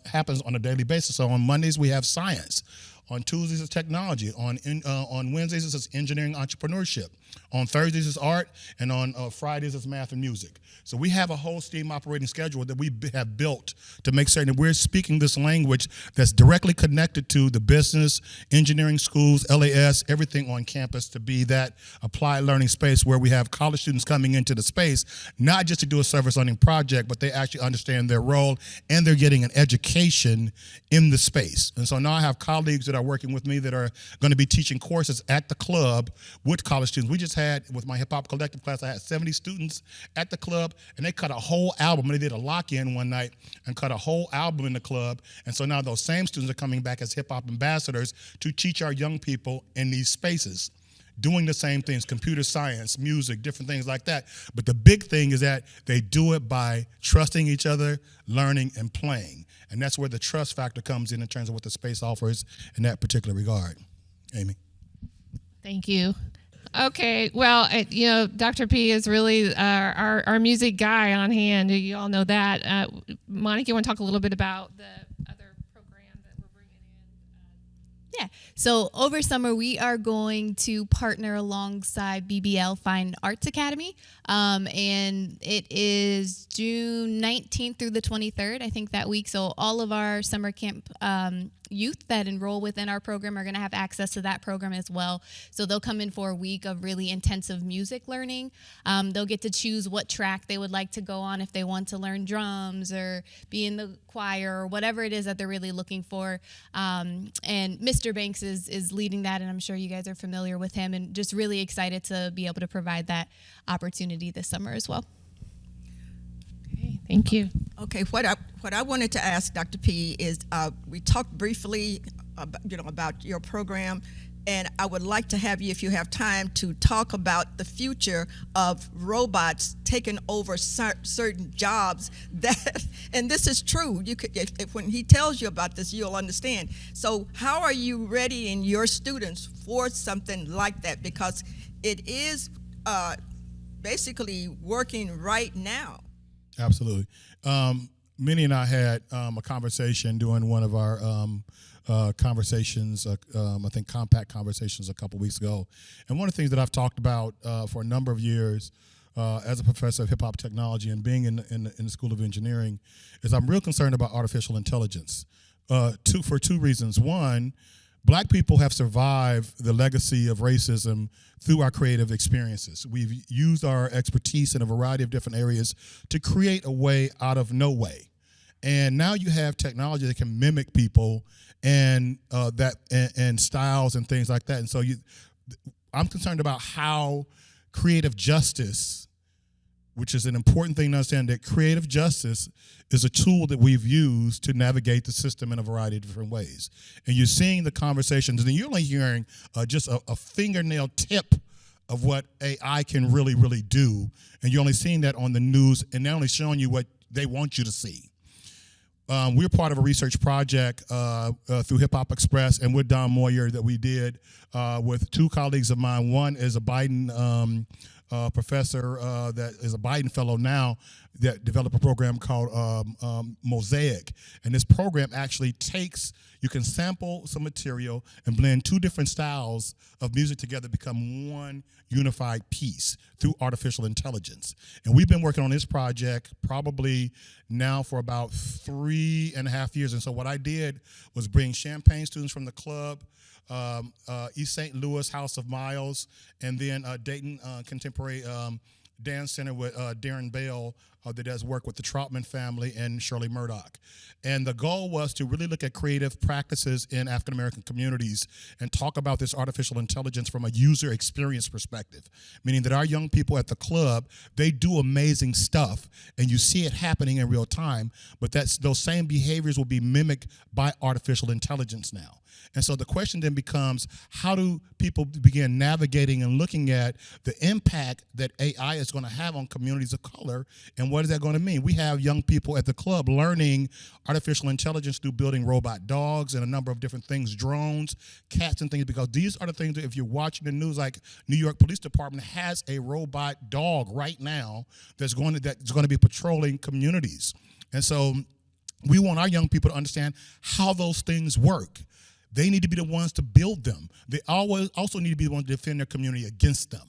happens on a daily basis. So on Mondays we have science. On Tuesdays it's technology. On Wednesdays it's engineering entrepreneurship. On Thursdays it's art, and on Fridays it's math and music. So we have a whole STEAM operating schedule that we have built to make certain that we're speaking this language that's directly connected to the business, engineering schools, LAS, everything on campus, to be that applied learning space where we have college students coming into the space, not just to do a service learning project, but they actually understand their role and they're getting an education in the space. And so now I have colleagues that are working with me that are going to be teaching courses at the club with college students. We just had, with my hip hop collective class, I had 70 students at the club, and they cut a whole album. They did a lock-in one night and cut a whole album in the club. And so now those same students are coming back as hip hop ambassadors to teach our young people in these spaces, doing the same things: computer science, music, different things like that. But the big thing is that they do it by trusting each other, learning, and playing. And that's where the trust factor comes in terms of what the space offers in that particular regard. Amy.
Thank you. Okay, well, Dr. P is really our music guy on hand. You all know that. Monica, you want to talk a little bit about the other program that we're bringing in?
Yeah. So over summer, we are going to partner alongside BBL Fine Arts Academy. And it is June 19th through the 23rd, I think, that week. So all of our summer camp youth that enroll within our program are going to have access to that program as well. So they'll come in for a week of really intensive music learning. They'll get to choose what track they would like to go on, if they want to learn drums or be in the choir or whatever it is that they're really looking for. And Mr. Banks is leading that, and I'm sure you guys are familiar with him, and just really excited to be able to provide that opportunity this summer as well.
Okay, thank you.
Okay, what I wanted to ask Dr. P is, we talked briefly about your program, and I would like to have you, if you have time, to talk about the future of robots taking over certain jobs. That, and this is true. You could, if when he tells you about this, you'll understand. So, how are you readying your students for something like that? Because it is basically working right now.
Absolutely. Minnie and I had a conversation during one of our conversations, I think compact conversations a couple weeks ago. And one of the things that I've talked about for a number of years as a professor of hip-hop technology and being in the School of Engineering is I'm real concerned about artificial intelligence for two reasons. One, Black people have survived the legacy of racism through our creative experiences. We've used our expertise in a variety of different areas to create a way out of no way. And now you have technology that can mimic people and styles and things like that. And so I'm concerned about how creative justice, which is an important thing to understand, that creative justice is a tool that we've used to navigate the system in a variety of different ways. And you're seeing the conversations, and you're only hearing just a fingernail tip of what AI can really, really do. And you're only seeing that on the news, and they're only showing you what they want you to see. We're part of a research project through Hip Hop Express and with Don Moyer that we did with two colleagues of mine. One is a Biden professor that is a Biden fellow now that developed a program called Mosaic. And this program actually you can sample some material and blend two different styles of music together, become one unified piece through artificial intelligence. And we've been working on this project probably now for about 3.5 years. And so what I did was bring Champaign students from the club, East St. Louis House of Miles, and then Dayton Contemporary dance center with Darren Bell that does work with the Troutman family and Shirley Murdoch. And the goal was to really look at creative practices in African American communities and talk about this artificial intelligence from a user experience perspective, meaning that our young people at the club, they do amazing stuff and you see it happening in real time, but those same behaviors will be mimicked by artificial intelligence now. And so the question then becomes, how do people begin navigating and looking at the impact that AI is going to have on communities of color, and what is that going to mean? We have young people at the club learning artificial intelligence through building robot dogs and a number of different things, drones, cats and things, because these are the things that if you're watching the news, like New York Police Department has a robot dog right now that's going to be patrolling communities. And so we want our young people to understand how those things work. They need to be the ones to build them. They always also need to be the ones to defend their community against them.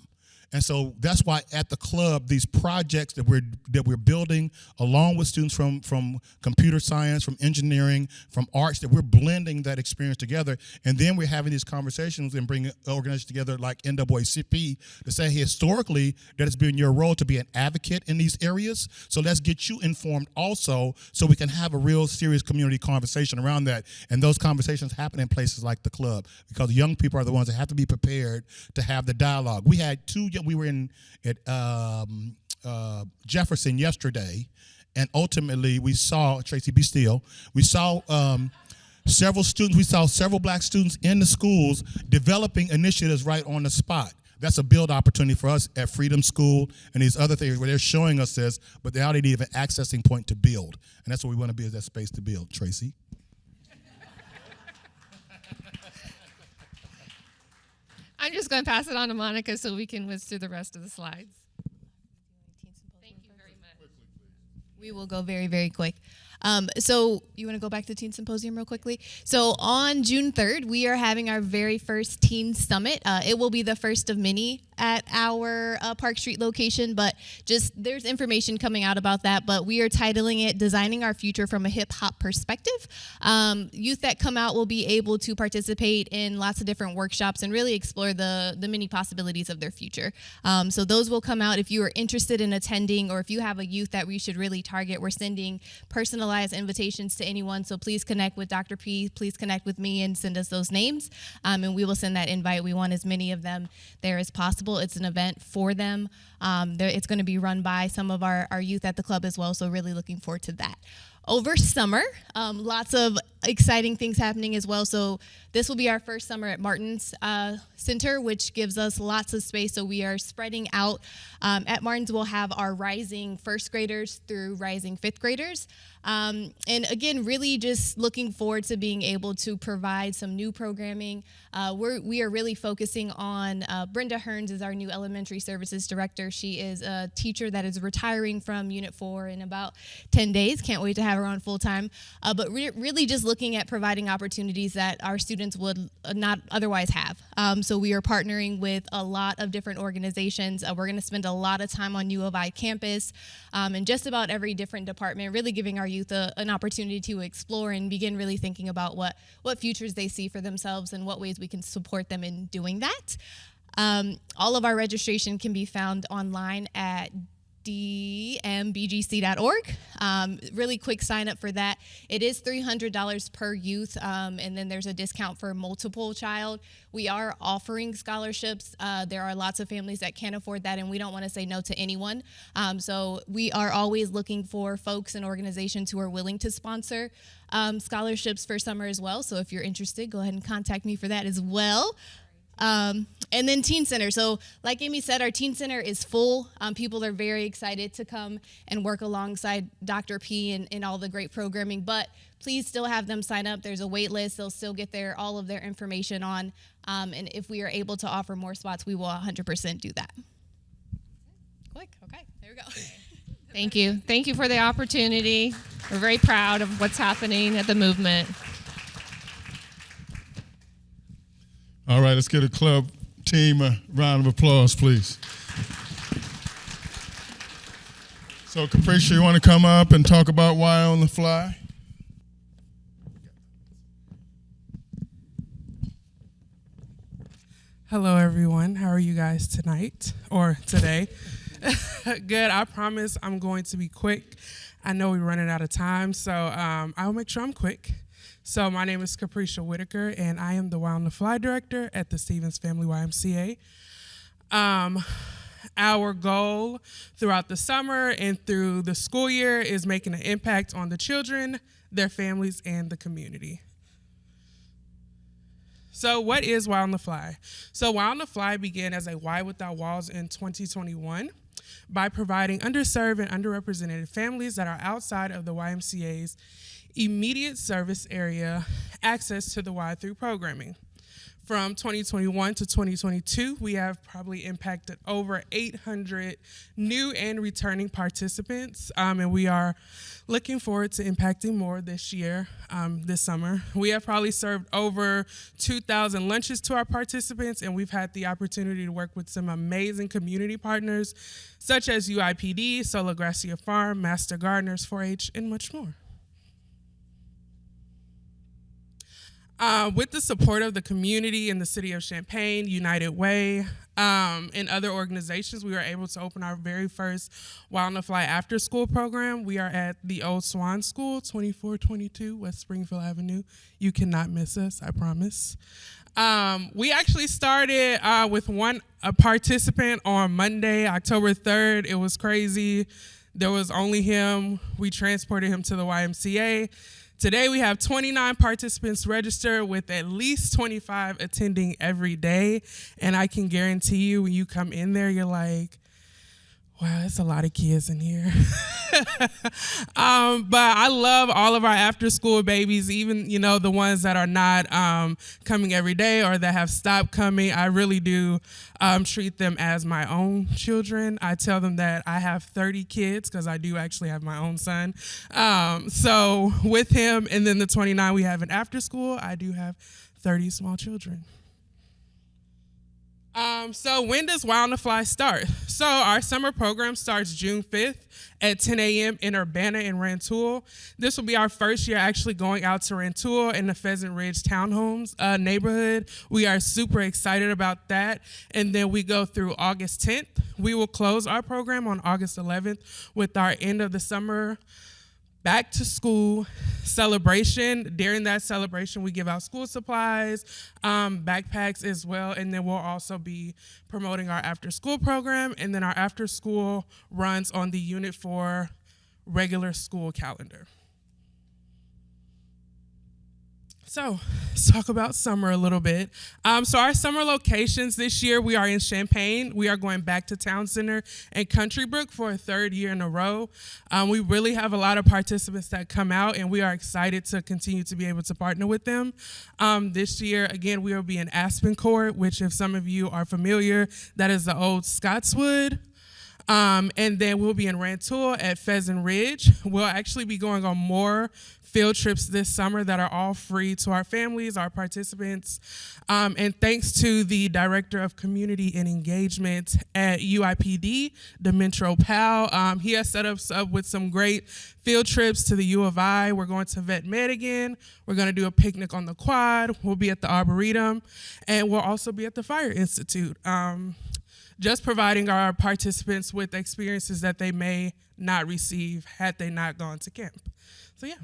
And so that's why at the club, these projects that we're building, along with students from computer science, from engineering, from arts, that we're blending that experience together. And then we're having these conversations and bringing organizations together like NAACP to say historically that it's been your role to be an advocate in these areas. So let's get you informed also so we can have a real serious community conversation around that. And those conversations happen in places like the club because young people are the ones that have to be prepared to have the dialogue. We were at Jefferson yesterday, and ultimately we saw, Tracy, be still, we saw several students, we saw several black students in the schools developing initiatives right on the spot. That's a build opportunity for us at Freedom School and these other things where they're showing us this, but they already need an accessing point to build. And that's what we want to be, is that space to build. Tracy?
I'm just going to pass it on to Monica so we can whiz through the rest of the slides. Thank you very much.
We will go very, very quick. So you want to go back to Teen Symposium real quickly? So on June 3rd, we are having our very first Teen Summit. It will be the first of many at our Park Street location, but just there's information coming out about that, but we are titling it Designing Our Future from a Hip Hop Perspective. Youth that come out will be able to participate in lots of different workshops and really explore the many possibilities of their future. So those will come out. If you are interested in attending, or if you have a youth that we should really target, we're sending personalized invitations to anyone, so please connect with Dr. P, please connect with me and send us those names, and we will send that invite. We want as many of them there as possible. It's an event for them. It's going to be run by some of our youth at the club as well, so really looking forward to that. Over summer, lots of exciting things happening as well. So this will be our first summer at Martin's Center, which gives us lots of space. So we are spreading out. At Martin's, we'll have our rising first graders through rising fifth graders. And again, really just looking forward to being able to provide some new programming. We are really focusing on, Brenda Hearns is our new elementary services director. She is a teacher that is retiring from Unit 4 in about 10 days. Can't wait to have her on full time. But really just looking at providing opportunities that our students would not otherwise have. So we are partnering with a lot of different organizations. We're going to spend a lot of time on U of I campus and just about every different department, really giving our youth an opportunity to explore and begin really thinking about what futures they see for themselves and what ways we can support them in doing that. All of our registration can be found online at dmbgc.org. Really quick sign up for that. It is $300 per youth, and then there's a discount for multiple child. We are offering scholarships. There are lots of families that can't afford that, and we don't want to say no to anyone. So we are always looking for folks and organizations who are willing to sponsor scholarships for summer as well. So if you're interested, go ahead and contact me for that as well. And then Teen Center. So like Amy said, our Teen Center is full. People are very excited to come and work alongside Dr. P and all the great programming, but please still have them sign up. There's a wait list. They'll still get all of their information on. And if we are able to offer more spots, we will 100% do that. Quick, okay, there we go.
Thank you. Thank you for the opportunity. We're very proud of what's happening at the movement.
All right, let's get a club team a round of applause, please. So, Capricia, you want to come up and talk about Why on the Fly?
Hello, everyone. How are you guys tonight or today? Good. I promise I'm going to be quick. I know we're running out of time, so I'll make sure I'm quick. So my name is Capricia Whitaker, and I am the Wild on the Fly director at the Stevens Family YMCA. Our goal throughout the summer and through the school year is making an impact on the children, their families, and the community. So what is Wild on the Fly? So Wild on the Fly began as a Y Without Walls in 2021 by providing underserved and underrepresented families that are outside of the YMCA's immediate service area access to the Y through programming. From 2021 to 2022, we have probably impacted over 800 new and returning participants, and we are looking forward to impacting more this year, this summer. We have probably served over 2,000 lunches to our participants, and we've had the opportunity to work with some amazing community partners, such as UIPD, Sola Gracia Farm, Master Gardeners, 4-H, and much more. With the support of the community and the city of Champaign, United Way, and other organizations, we were able to open our very first Wild on the Fly after school program. We are at the Old Swan School, 2422 West Springfield Avenue. You cannot miss us, I promise. We actually started with a participant on Monday, October 3rd. It was crazy. There was only him. We transported him to the YMCA. Today we have 29 participants registered with at least 25 attending every day. And I can guarantee you when you come in there, you're like, wow, that's a lot of kids in here. But I love all of our after school babies, even, the ones that are not coming every day or that have stopped coming. I really do treat them as my own children. I tell them that I have 30 kids because I do actually have my own son. So with him and then the 29 we have in after school, I do have 30 small children. So when does Wild on the Fly start? So our summer program starts June 5th at 10 a.m. in Urbana and Rantoul. This will be our first year actually going out to Rantoul in the Pheasant Ridge Townhomes neighborhood. We are super excited about that. And then we go through August 10th. We will close our program on August 11th with our end of the summer back to school celebration. During that celebration, we give out school supplies, backpacks as well, and then we'll also be promoting our after school program, and then our after school runs on the Unit 4 regular school calendar. So let's talk about summer a little bit. So our summer locations this year, we are in Champaign. We are going back to Town Center and Country Brook for a third year in a row. We really have a lot of participants that come out, and we are excited to continue to be able to partner with them. This year, again, we will be in Aspen Court, which if some of you are familiar, that is the old Scotswood. And then we'll be in Rantoul at Pheasant Ridge. We'll actually be going on more field trips this summer that are all free to our families, our participants. And thanks to the Director of Community and Engagement at UIPD, Demetro Powell, he has set us up with some great field trips to the U of I. We're going to Vet Med again. We're going to do a picnic on the quad. We'll be at the Arboretum. And we'll also be at the Fire Institute. Just providing our participants with experiences that they may not receive had they not gone to camp. So yeah.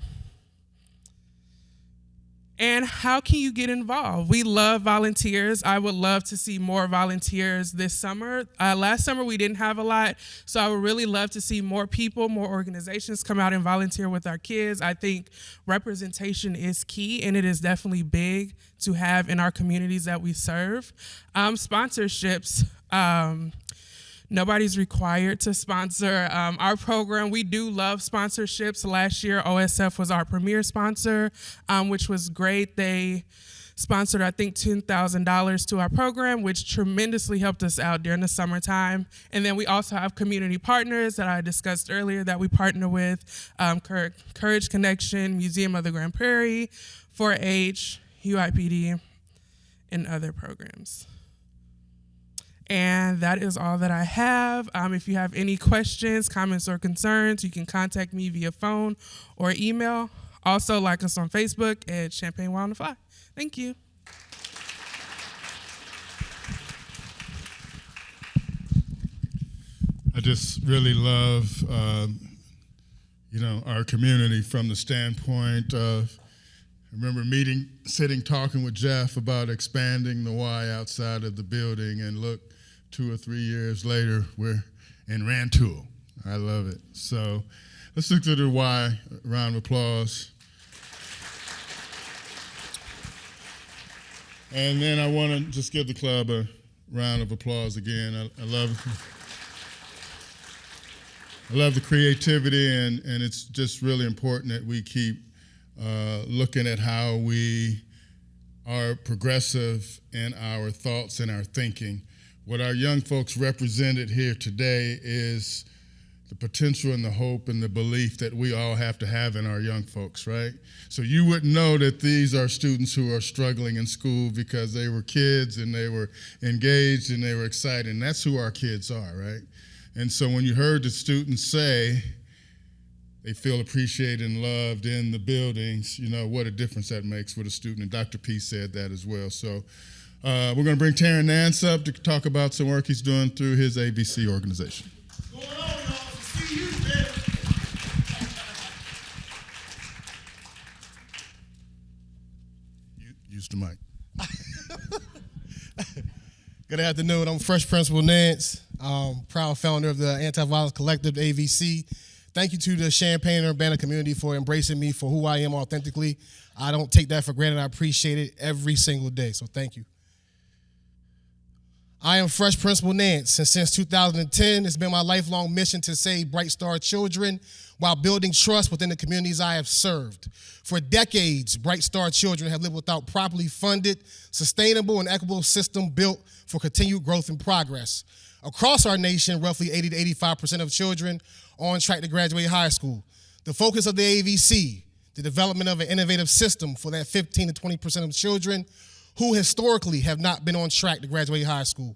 And how can you get involved? We love volunteers. I would love to see more volunteers this summer. Last summer we didn't have a lot, so I would really love to see more people, more organizations come out and volunteer with our kids. I think representation is key, and it is definitely big to have in our communities that we serve. Sponsorships. Nobody's required to sponsor our program. We do love sponsorships. Last year, OSF was our premier sponsor, which was great. They sponsored, I think, $10,000 to our program, which tremendously helped us out during the summertime. And then we also have community partners that I discussed earlier that we partner with, Courage Connection, Museum of the Grand Prairie, 4-H, UIPD, and other programs. And that is all that I have. If you have any questions, comments, or concerns, you can contact me via phone or email. Also, like us on Facebook at Champaign Wild on the Fly. Thank you.
I just really love, our community from the standpoint of, I remember sitting, talking with Jeff about expanding the Y outside of the building, and look, 2 or 3 years later, we're in Rantoul. I love it. So let's look at the Y. Round of applause. And then I want to just give the club a round of applause again. I love the creativity, and it's just really important that we keep looking at how we are progressive in our thoughts and our thinking. What our young folks represented here today is the potential and the hope and the belief that we all have to have in our young folks, right? So you wouldn't know that these are students who are struggling in school because they were kids and they were engaged and they were excited, and that's who our kids are, right? And so when you heard the students say they feel appreciated and loved in the buildings, what a difference that makes with a student, and Dr. P said that as well. So we're going to bring Taryn Nance up to talk about some work he's doing through his ABC organization. Use the mic.
Good afternoon. I'm Fresh Principal Nance, proud founder of the Anti-Violence Collective, AVC. Thank you to the Champaign and Urbana community for embracing me for who I am authentically. I don't take that for granted. I appreciate it every single day, so thank you. I am Fresh Principal Nance, and since 2010, it's been my lifelong mission to save Bright Star children while building trust within the communities I have served. For decades, Bright Star children have lived without properly funded, sustainable, and equitable system built for continued growth and progress. Across our nation, roughly 80 to 85% of children are on track to graduate high school. The focus of the AVC, the development of an innovative system for that 15 to 20% of children who historically have not been on track to graduate high school.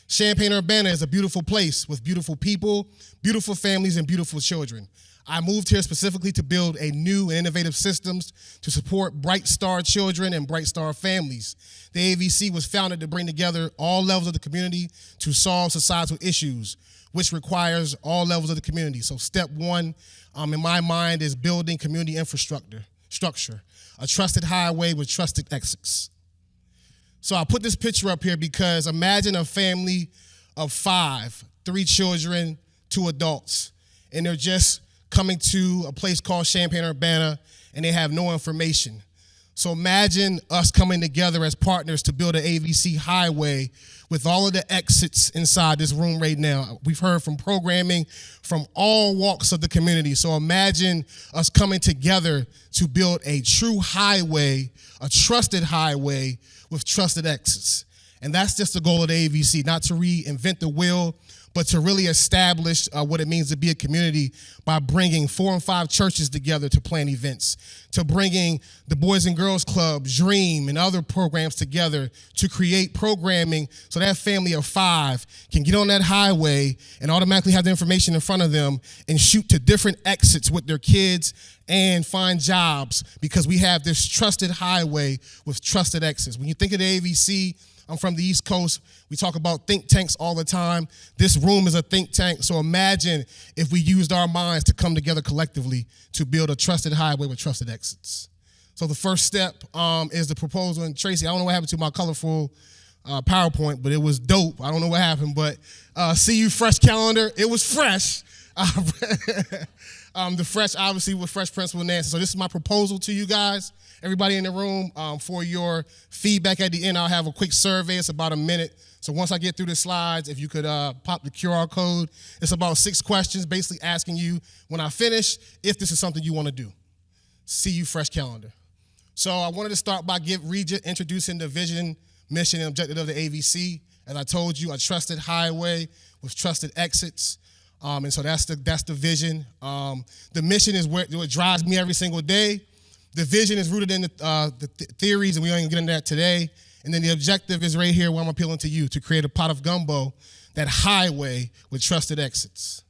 Champaign-Urbana is a beautiful place with beautiful people, beautiful families, and beautiful children. I moved here specifically to build a new and innovative systems to support Bright Star children and Bright Star families. The AVC was founded to bring together all levels of the community to solve societal issues, which requires all levels of the community. So step one, in my mind, is building community structure, a trusted highway with trusted exits. So I put this picture up here because imagine a family of 5, 3 children, 2 adults, and they're just coming to a place called Champaign-Urbana, and they have no information. So imagine us coming together as partners to build an AVC highway with all of the exits inside this room right now. We've heard from programming from all walks of the community. So imagine us coming together to build a true highway, a trusted highway with trusted exits. And that's just the goal of the AVC, not to reinvent the wheel, but to really establish what it means to be a community by bringing 4 and 5 churches together to plan events, to bringing the Boys and Girls Club, Dream, and other programs together to create programming so that family of 5 can get on that highway and automatically have the information in front of them and shoot to different exits with their kids and find jobs because we have this trusted highway with trusted exits. When you think of the AVC, I'm from the East Coast. We talk about think tanks all the time. This room is a think tank. So imagine if we used our minds to come together collectively to build a trusted highway with trusted exits. So the first step is the proposal. And Tracy, I don't know what happened to my colorful PowerPoint, but it was dope. I don't know what happened, but see you fresh calendar. It was fresh. The fresh, obviously, with Fresh Principal Nancy. So this is my proposal to you guys, everybody in the room, for your feedback at the end. I'll have a quick survey. It's about a minute. So once I get through the slides, if you could pop the QR code, it's about 6 questions, basically asking you, when I finish, if this is something you want to do. See you fresh calendar. So I wanted to start by introducing the vision, mission, and objective of the AVC. As I told you, a trusted highway with trusted exits. And so that's the vision. The mission is what drives me every single day. The vision is rooted in the theories, and we ain't get into that today. And then the objective is right here where I'm appealing to you, to create a pot of gumbo, that highway with trusted exits.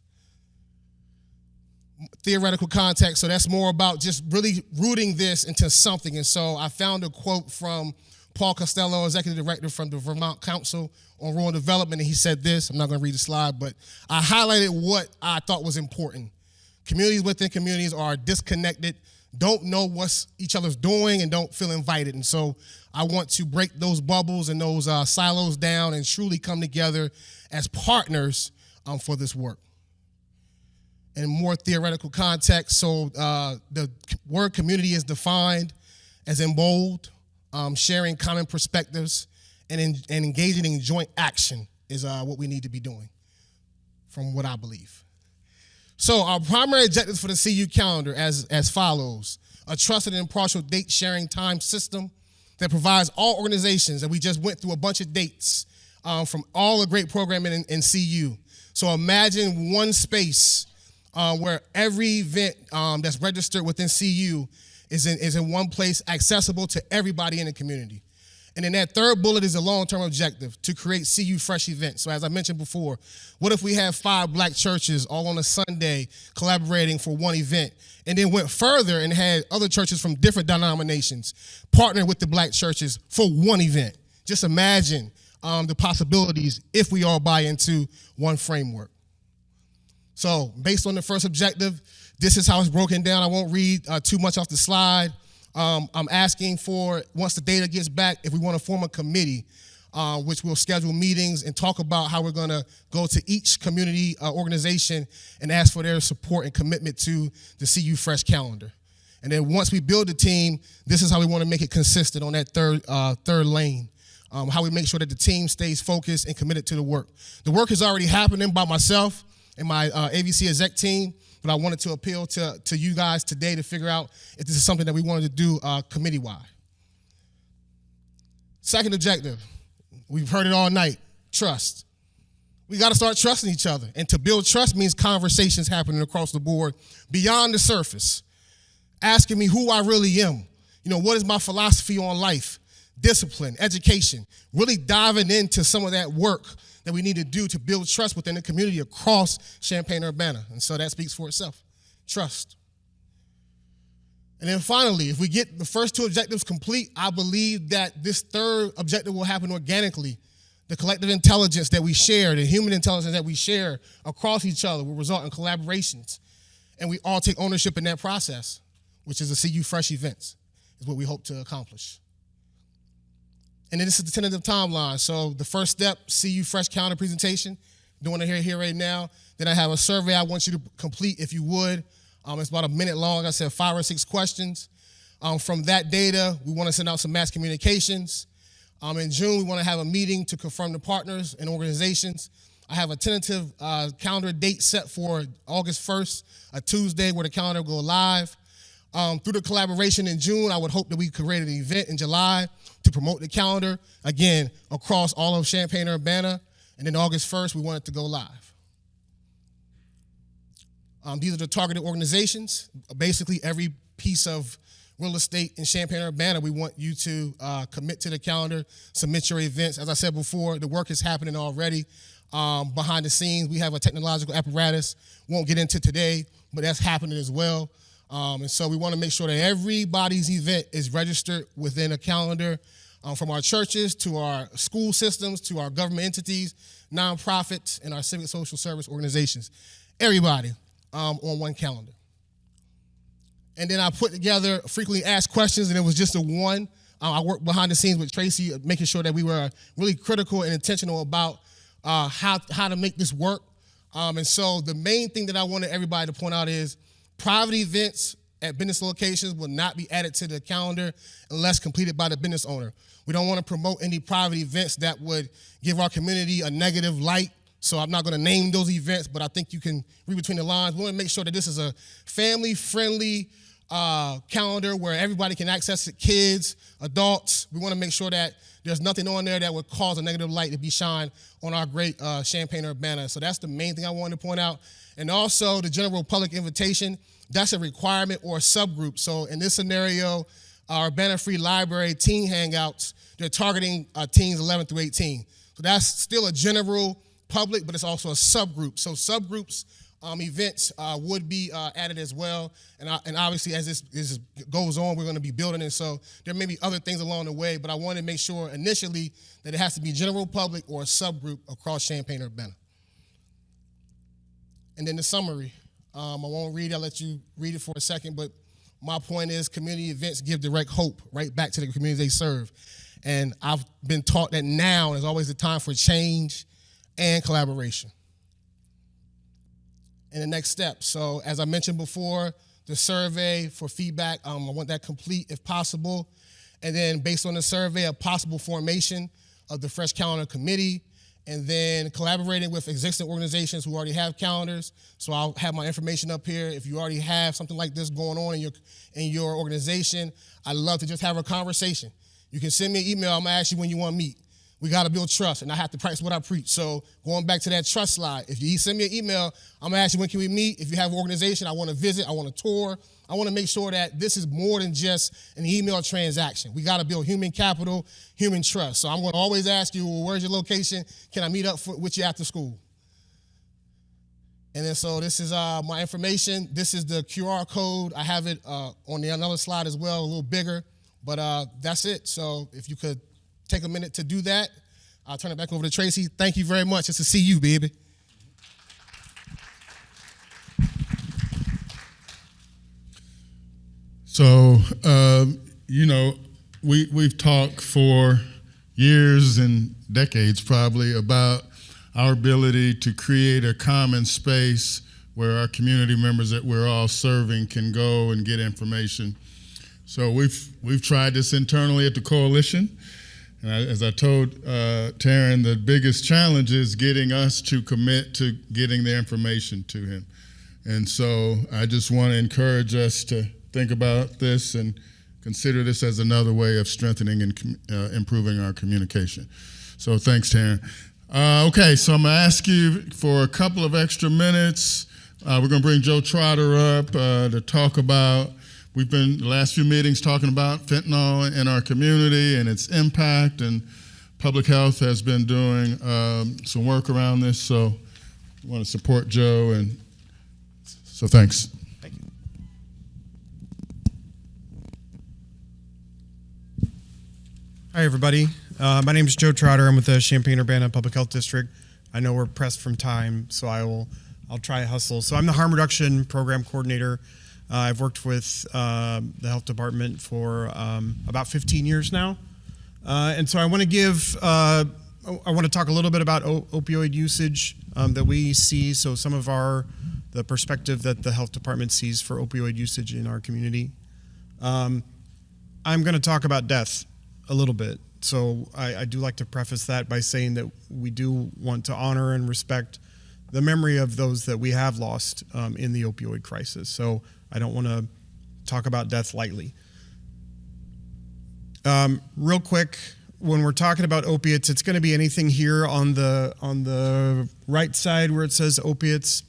Theoretical context, so that's more about just really rooting this into something. And so I found a quote from Paul Costello, Executive Director from the Vermont Council on Rural Development, and he said this. I'm not going to read the slide, but I highlighted what I thought was important. Communities within communities are disconnected, don't know what each other's doing, and don't feel invited. And so I want to break those bubbles and those silos down and truly come together as partners for this work. In more theoretical context, so the word community is defined as in bold, sharing common perspectives, and engaging in joint action is what we need to be doing, from what I believe. So our primary objectives for the CU calendar as follows: a trusted and impartial date sharing time system that provides all organizations, and we just went through a bunch of dates from all the great programming in CU. So imagine one space where every event that's registered within CU is in one place, accessible to everybody in the community. And then that third bullet is a long-term objective, to create CU Fresh events. So as I mentioned before, what if we have 5 black churches all on a Sunday collaborating for one event, and then went further and had other churches from different denominations partner with the black churches for one event? Just imagine the possibilities if we all buy into one framework. So based on the first objective, this is how it's broken down. I won't read too much off the slide. I'm asking for, once the data gets back, if we want to form a committee, which we'll schedule meetings and talk about how we're going to go to each community organization and ask for their support and commitment to the CU Fresh calendar. And then once we build the team, this is how we want to make it consistent on that third lane. How we make sure that the team stays focused and committed to the work. The work is already happening by myself and my AVC exec team, but I wanted to appeal to you guys today to figure out if this is something that we wanted to do committee-wide. Second objective, we've heard it all night, trust. We got to start trusting each other. And to build trust means conversations happening across the board beyond the surface, asking me who I really am. What is my philosophy on life, discipline, education, really diving into some of that work that we need to do to build trust within the community across Champaign-Urbana. And so that speaks for itself, trust. And then finally, if we get the first 2 objectives complete, I believe that this third objective will happen organically. The collective intelligence that we share, the human intelligence that we share across each other will result in collaborations. And we all take ownership in that process, which is the CU Fresh events, is what we hope to accomplish. And then this is the tentative timeline. So the first step, CU Fresh calendar presentation, doing it here right now. Then I have a survey I want you to complete, if you would. It's about a minute long. Like I said, 5 or 6 questions. From that data, we want to send out some mass communications. In June, we want to have a meeting to confirm the partners and organizations. I have a tentative calendar date set for August 1st, a Tuesday, where the calendar will go live. Through the collaboration in June, I would hope that we could create an event in July to promote the calendar, again, across all of Champaign-Urbana. And then August 1st, we want it to go live. These are the targeted organizations. Basically, every piece of real estate in Champaign-Urbana, we want you to commit to the calendar, submit your events. As I said before, the work is happening already. Behind the scenes, we have a technological apparatus. Won't get into today, but that's happening as well. And so we want to make sure that everybody's event is registered within a calendar, from our churches to our school systems to our government entities, nonprofits, and our civic social service organizations. Everybody on one calendar. And then I put together frequently asked questions, and it was just a one. I worked behind the scenes with Tracy, making sure that we were really critical and intentional about how to make this work. And so the main thing that I wanted everybody to point out is private events at business locations will not be added to the calendar unless completed by the business owner. We don't want to promote any private events that would give our community a negative light. So I'm not going to name those events, but I think you can read between the lines. We want to make sure that this is a family-friendly calendar where everybody can access it, kids, adults. We want to make sure that there's nothing on there that would cause a negative light to be shined on our great Champaign-Urbana. So that's the main thing I wanted to point out. And also the general public invitation, that's a requirement or a subgroup. So in this scenario, our Urbana Free Library teen hangouts, they're targeting teens 11 through 18. So that's still a general public, but it's also a subgroup. So subgroups events would be added as well. And obviously, as this goes on, we're going to be building it. So there may be other things along the way, but I want to make sure initially that it has to be general public or a subgroup across Champaign-Urbana. And then the summary. I won't read it. I'll let you read it for a second. But my point is community events give direct hope right back to the communities they serve. And I've been taught that now is always the time for change and collaboration. And the next step. So as I mentioned before, the survey for feedback, I want that complete if possible. And then based on the survey, a possible formation of the Fresh Calendar Committee, and then collaborating with existing organizations who already have calendars. So I'll have my information up here. If you already have something like this going on in your organization, I'd love to just have a conversation. You can send me an email. I'm gonna ask you when you want to meet. We got to build trust, and I have to practice what I preach. So going back to that trust slide, if you send me an email, I'm going to ask you when can we meet. If you have an organization, I want to visit, I want to tour. I want to make sure that this is more than just an email transaction. We got to build human capital, human trust. So I'm going to always ask you, well, where's your location? Can I meet up with you after school? And then so this is my information. This is the QR code. I have it on the another slide as well, a little bigger. But that's it. So if you could take a minute to do that. I'll turn it back over to Tracy. Thank you very much. It's to see you, baby.
So, we've talked for years and decades probably about our ability to create a common space where our community members that we're all serving can go and get information. So we've tried this internally at the coalition. And as I told Taryn, the biggest challenge is getting us to commit to getting the information to him. And so I just want to encourage us to think about this and consider this as another way of strengthening and improving our communication. So thanks, Taryn. Okay, so I'm going to ask you for a couple of extra minutes. We're going to bring Joe Trotter up to talk about. We've been the last few meetings talking about fentanyl in our community and its impact, and public health has been doing some work around this. So I want to support Joe, and so thanks.
Thank you. Hi, everybody. My name is Joe Trotter. I'm with the Champaign-Urbana Public Health District. I know we're pressed from time, so I'll try to hustle. So I'm the harm reduction program coordinator. I've worked with the health department for about 15 years now. And so I want to talk a little bit about opioid usage that we see. So some of the perspective that the health department sees for opioid usage in our community. I'm going to talk about death a little bit. So I do like to preface that by saying that we do want to honor and respect the memory of those that we have lost in the opioid crisis. So I don't want to talk about death lightly. Real quick, when we're talking about opiates, it's going to be anything here on the right side where it says opiates.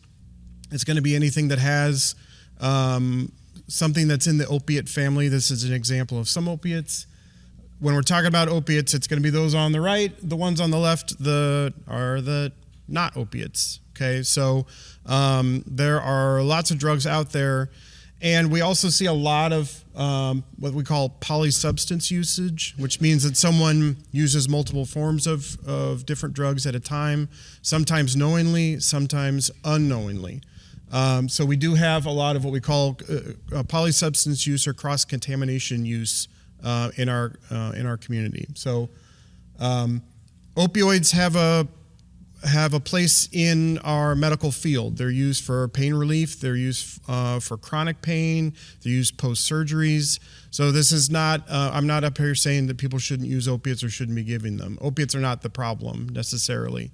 It's going to be anything that has something that's in the opiate family. This is an example of some opiates. When we're talking about opiates, it's going to be those on the right. The ones on the left are the not opiates. Okay, so there are lots of drugs out there. And we also see a lot of what we call polysubstance usage, which means that someone uses multiple forms of different drugs at a time, sometimes knowingly, sometimes unknowingly. So we do have a lot of what we call polysubstance use or cross-contamination use in our community. So opioids have a place in our medical field. They're used for pain relief. They're used for chronic pain. They're used post-surgeries. So this is not, I'm not up here saying that people shouldn't use opiates or shouldn't be giving them. Opiates are not the problem necessarily.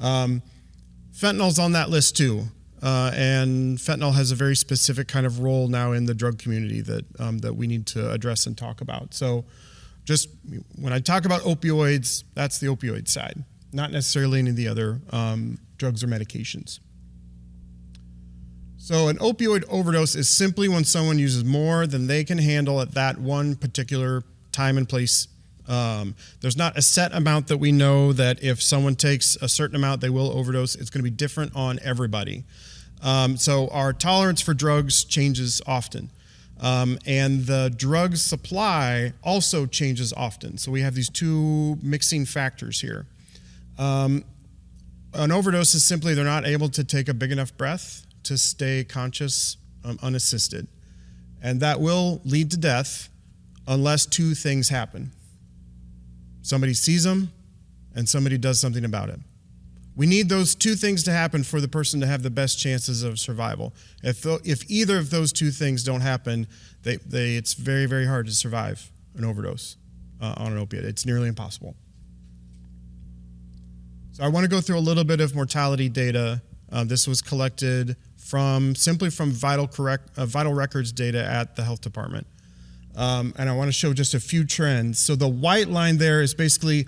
Fentanyl's on that list too. And fentanyl has a very specific kind of role now in the drug community that we need to address and talk about. So just when I talk about opioids, that's the opioid side, not necessarily any of the other drugs or medications. So an opioid overdose is simply when someone uses more than they can handle at that one particular time and place. There's not a set amount that we know that if someone takes a certain amount, they will overdose. It's going to be different on everybody. So our tolerance for drugs changes often. And the drug supply also changes often. So we have these two mixing factors here. An overdose is simply they're not able to take a big enough breath to stay conscious unassisted. And that will lead to death unless two things happen. Somebody sees them and somebody does something about it. We need those two things to happen for the person to have the best chances of survival. If either of those two things don't happen, it's very, very hard to survive an overdose on an opiate. It's nearly impossible. So I want to go through a little bit of mortality data. This was collected simply from vital records data at the health department. And I want to show just a few trends. So the white line there is basically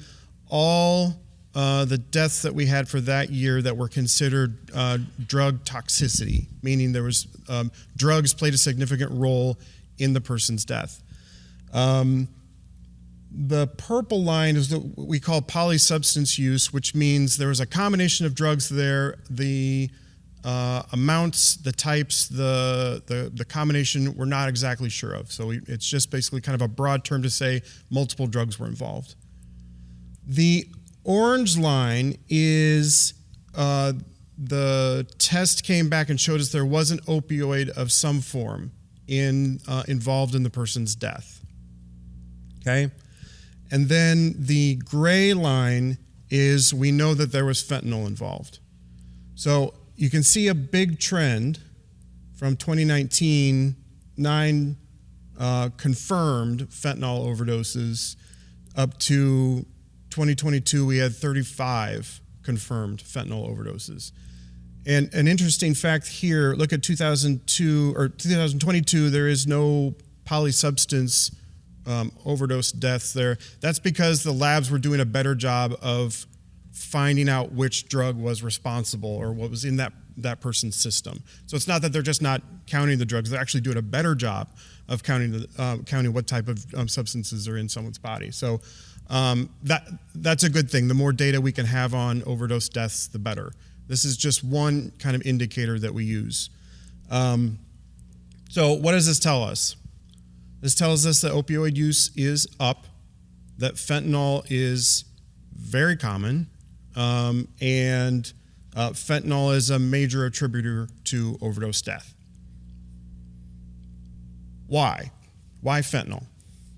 all the deaths that we had for that year that were considered drug toxicity, meaning there was drugs played a significant role in the person's death. The purple line is what we call polysubstance use, which means there was a combination of drugs there. The amounts, the types, the combination, we're not exactly sure of. So it's just basically kind of a broad term to say multiple drugs were involved. The orange line is the test came back and showed us there was an opioid of some form involved in the person's death. Okay? And then the gray line is we know that there was fentanyl involved. So you can see a big trend from 2019, 9 confirmed fentanyl overdoses, up to 2022, we had 35 confirmed fentanyl overdoses. And an interesting fact here, look at 2022, there is no polysubstance overdose deaths there. That's because the labs were doing a better job of finding out which drug was responsible or what was in that person's system. So it's not that they're just not counting the drugs, they're actually doing a better job of counting what type of substances are in someone's body. So that's a good thing. The more data we can have on overdose deaths, the better. This is just one kind of indicator that we use. So what does this tell us? This tells us that opioid use is up, that fentanyl is very common, and fentanyl is a major attributor to overdose death. Why? Why fentanyl?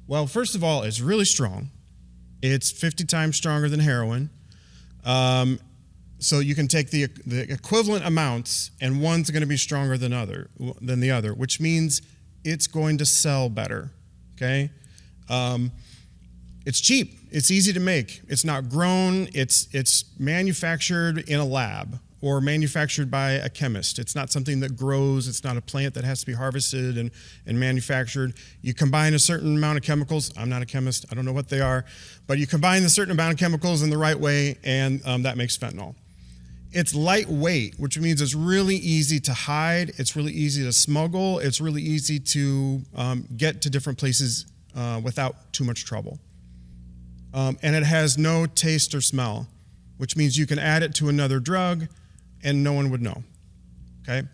Well, first of all, it's really strong. It's 50 times stronger than heroin. So you can take the equivalent amounts, and one's going to be stronger than the other, which means it's going to sell better. Okay, it's cheap. It's easy to make. It's not grown. It's manufactured in a lab or manufactured by a chemist. It's not something that grows. It's not a plant that has to be harvested and manufactured. You combine a certain amount of chemicals. I'm not a chemist. I don't know what they are. But you combine a certain amount of chemicals in the right way, and that makes fentanyl. It's lightweight, which means it's really easy to hide. It's really easy to smuggle. It's really easy to get to different places without too much trouble. And it has no taste or smell, which means you can add it to another drug and no one would know. Okay?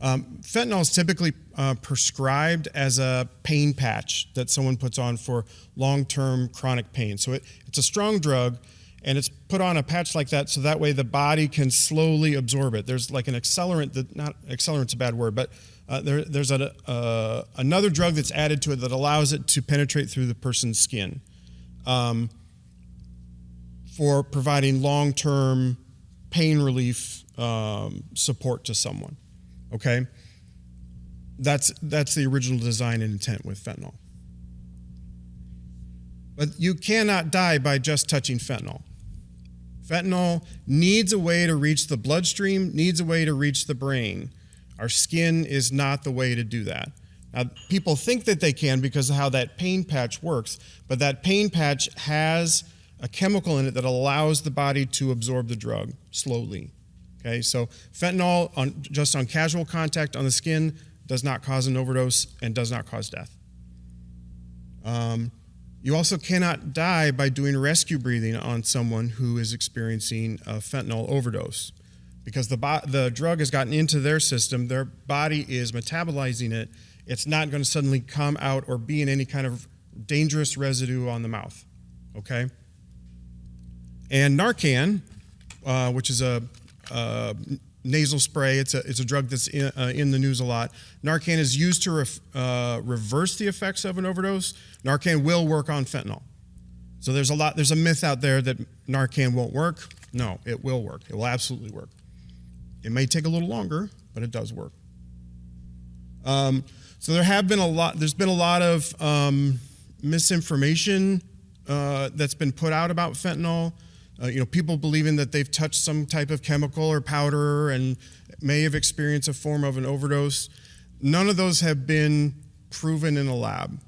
Fentanyl is typically prescribed as a pain patch that someone puts on for long-term chronic pain. So it's a strong drug, and it's put on a patch like that so that way the body can slowly absorb it. There's like an accelerant, not accelerant's a bad word, but there's another drug that's added to it that allows it to penetrate through the person's skin for providing long-term pain relief support to someone. Okay? That's the original design and intent with fentanyl. But you cannot die by just touching fentanyl. Fentanyl needs a way to reach the bloodstream, needs a way to reach the brain. Our skin is not the way to do that. Now, people think that they can because of how that pain patch works, but that pain patch has a chemical in it that allows the body to absorb the drug slowly. Okay, so fentanyl, just on casual contact on the skin, does not cause an overdose and does not cause death. You also cannot die by doing rescue breathing on someone who is experiencing a fentanyl overdose. because the drug has gotten into their system. Their body is metabolizing it. It's not going to suddenly come out or be in any kind of dangerous residue on the mouth, okay? And Narcan, which is a nasal spray, it's a drug that's in the news a lot. Narcan is used to reverse the effects of an overdose. Narcan will work on fentanyl. So there's a myth out there that Narcan won't work. No, it will work. It will absolutely work. It may take a little longer, but it does work. So there's been a lot of misinformation that's been put out about fentanyl. People believing that they've touched some type of chemical or powder and may have experienced a form of an overdose. None of those have been proven in a lab.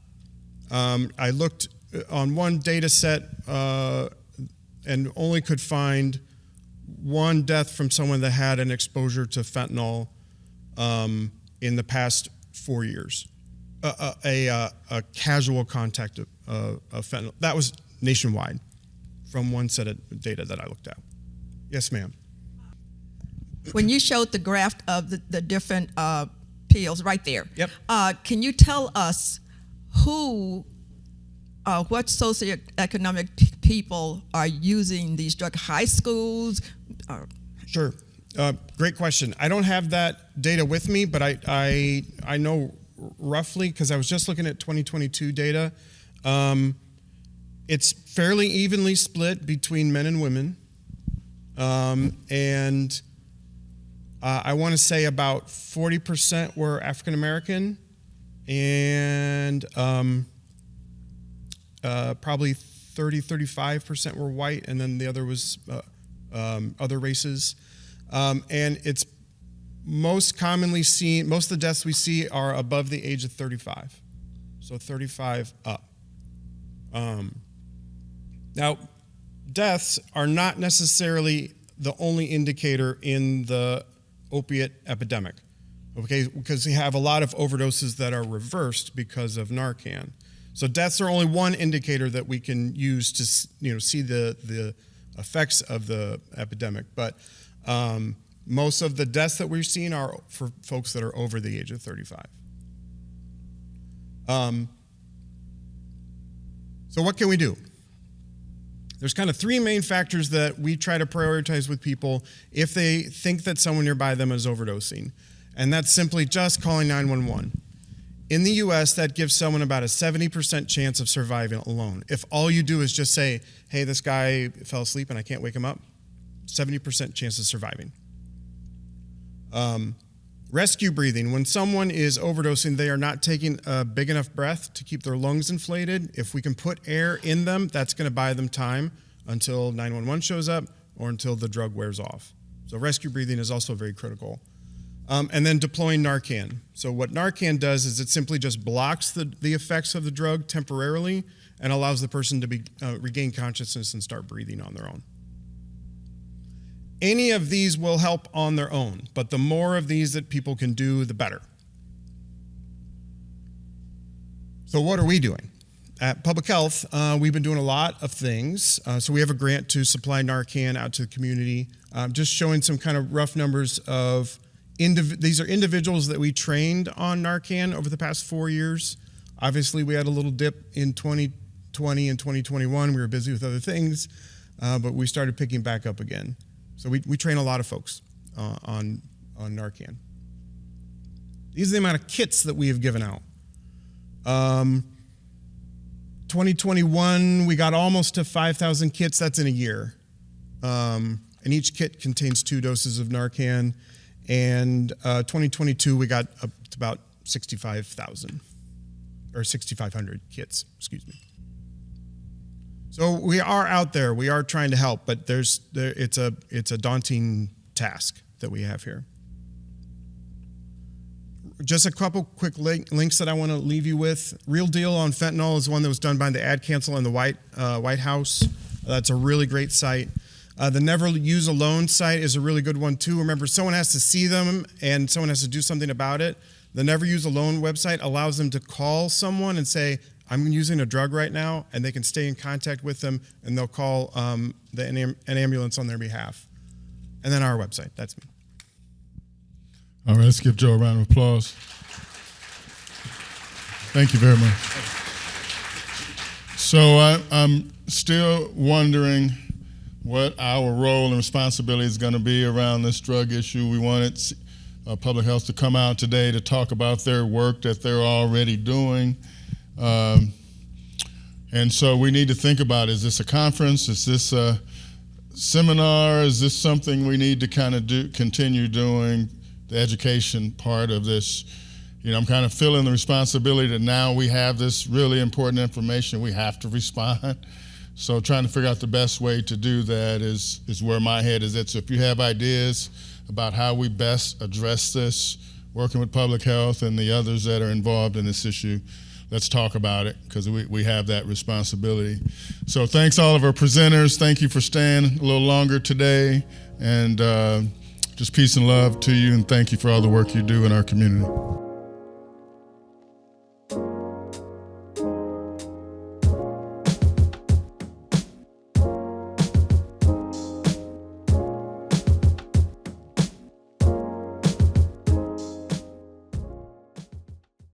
I looked on one data set and only could find one death from someone that had an exposure to fentanyl in the past 4 years. A casual contact of fentanyl. That was nationwide from one set of data that I looked at. Yes, ma'am.
When you showed the graph of the different pills right there,
yep.
Can you tell us what socioeconomic people are using these drugs? High schools?
Sure. Great question. I don't have that data with me, but I know roughly, because I was just looking at 2022 data. It's fairly evenly split between men and women. And I want to say about 40% were African American, and probably 35% were white, and then the other was other races. And it's most commonly seen, most of the deaths we see are above the age of 35. So 35 up. Now, deaths are not necessarily the only indicator in the opiate epidemic, okay? Because we have a lot of overdoses that are reversed because of Narcan. So deaths are only one indicator that we can use to see the effects of the epidemic. But most of the deaths that we're seeing are for folks that are over the age of 35. So what can we do? There's kind of three main factors that we try to prioritize with people if they think that someone nearby them is overdosing. And that's simply just calling 911. In the US, that gives someone about a 70% chance of surviving alone. If all you do is just say, hey, this guy fell asleep and I can't wake him up, 70% chance of surviving. Rescue breathing. When someone is overdosing, they are not taking a big enough breath to keep their lungs inflated. If we can put air in them, that's going to buy them time until 911 shows up or until the drug wears off. So rescue breathing is also very critical. And then deploying Narcan. So what Narcan does is it simply just blocks the effects of the drug temporarily and allows the person to regain consciousness and start breathing on their own. Any of these will help on their own, but the more of these that people can do, the better. So what are we doing? At Public Health, we've been doing a lot of things. So we have a grant to supply Narcan out to the community. Just showing some kind of rough numbers of, these are individuals that we trained on Narcan over the past 4 years. Obviously, we had a little dip in 2020 and 2021. We were busy with other things, but we started picking back up again. So we train a lot of folks on Narcan. These are the amount of kits that we have given out. 2021, we got almost to 5,000 kits. That's in a year. And each kit contains 2 doses of Narcan. And 2022, we got up to about 65,000 or 6,500 kits, excuse me. So we are out there. We are trying to help, but it's a daunting task that we have here. Just a couple quick links that I want to leave you with. Real Deal on Fentanyl is one that was done by the Ad Council and the White House. That's a really great site. The Never Use Alone site is a really good one too. Remember, someone has to see them and someone has to do something about it. The Never Use Alone website allows them to call someone and say, I'm using a drug right now, and they can stay in contact with them, and they'll call an ambulance on their behalf. and then our website. That's me.
All right, let's give Joe a round of applause. Thank you very much. So I'm still wondering what our role and responsibility is going to be around this drug issue. We wanted public health to come out today to talk about their work that they're already doing. And so we need to think about, is this a conference? Is this a seminar? Is this something we need to kind of continue doing, the education part of this? You know, I'm kind of feeling the responsibility that now we have this really important information, we have to respond. So trying to figure out the best way to do that is where my head is at. So if you have ideas about how we best address this, working with public health and the others that are involved in this issue, let's talk about it, because we have that responsibility. So thanks all of our presenters. Thank you for staying a little longer today. And just peace and love to you, and thank you for all the work you do in our community.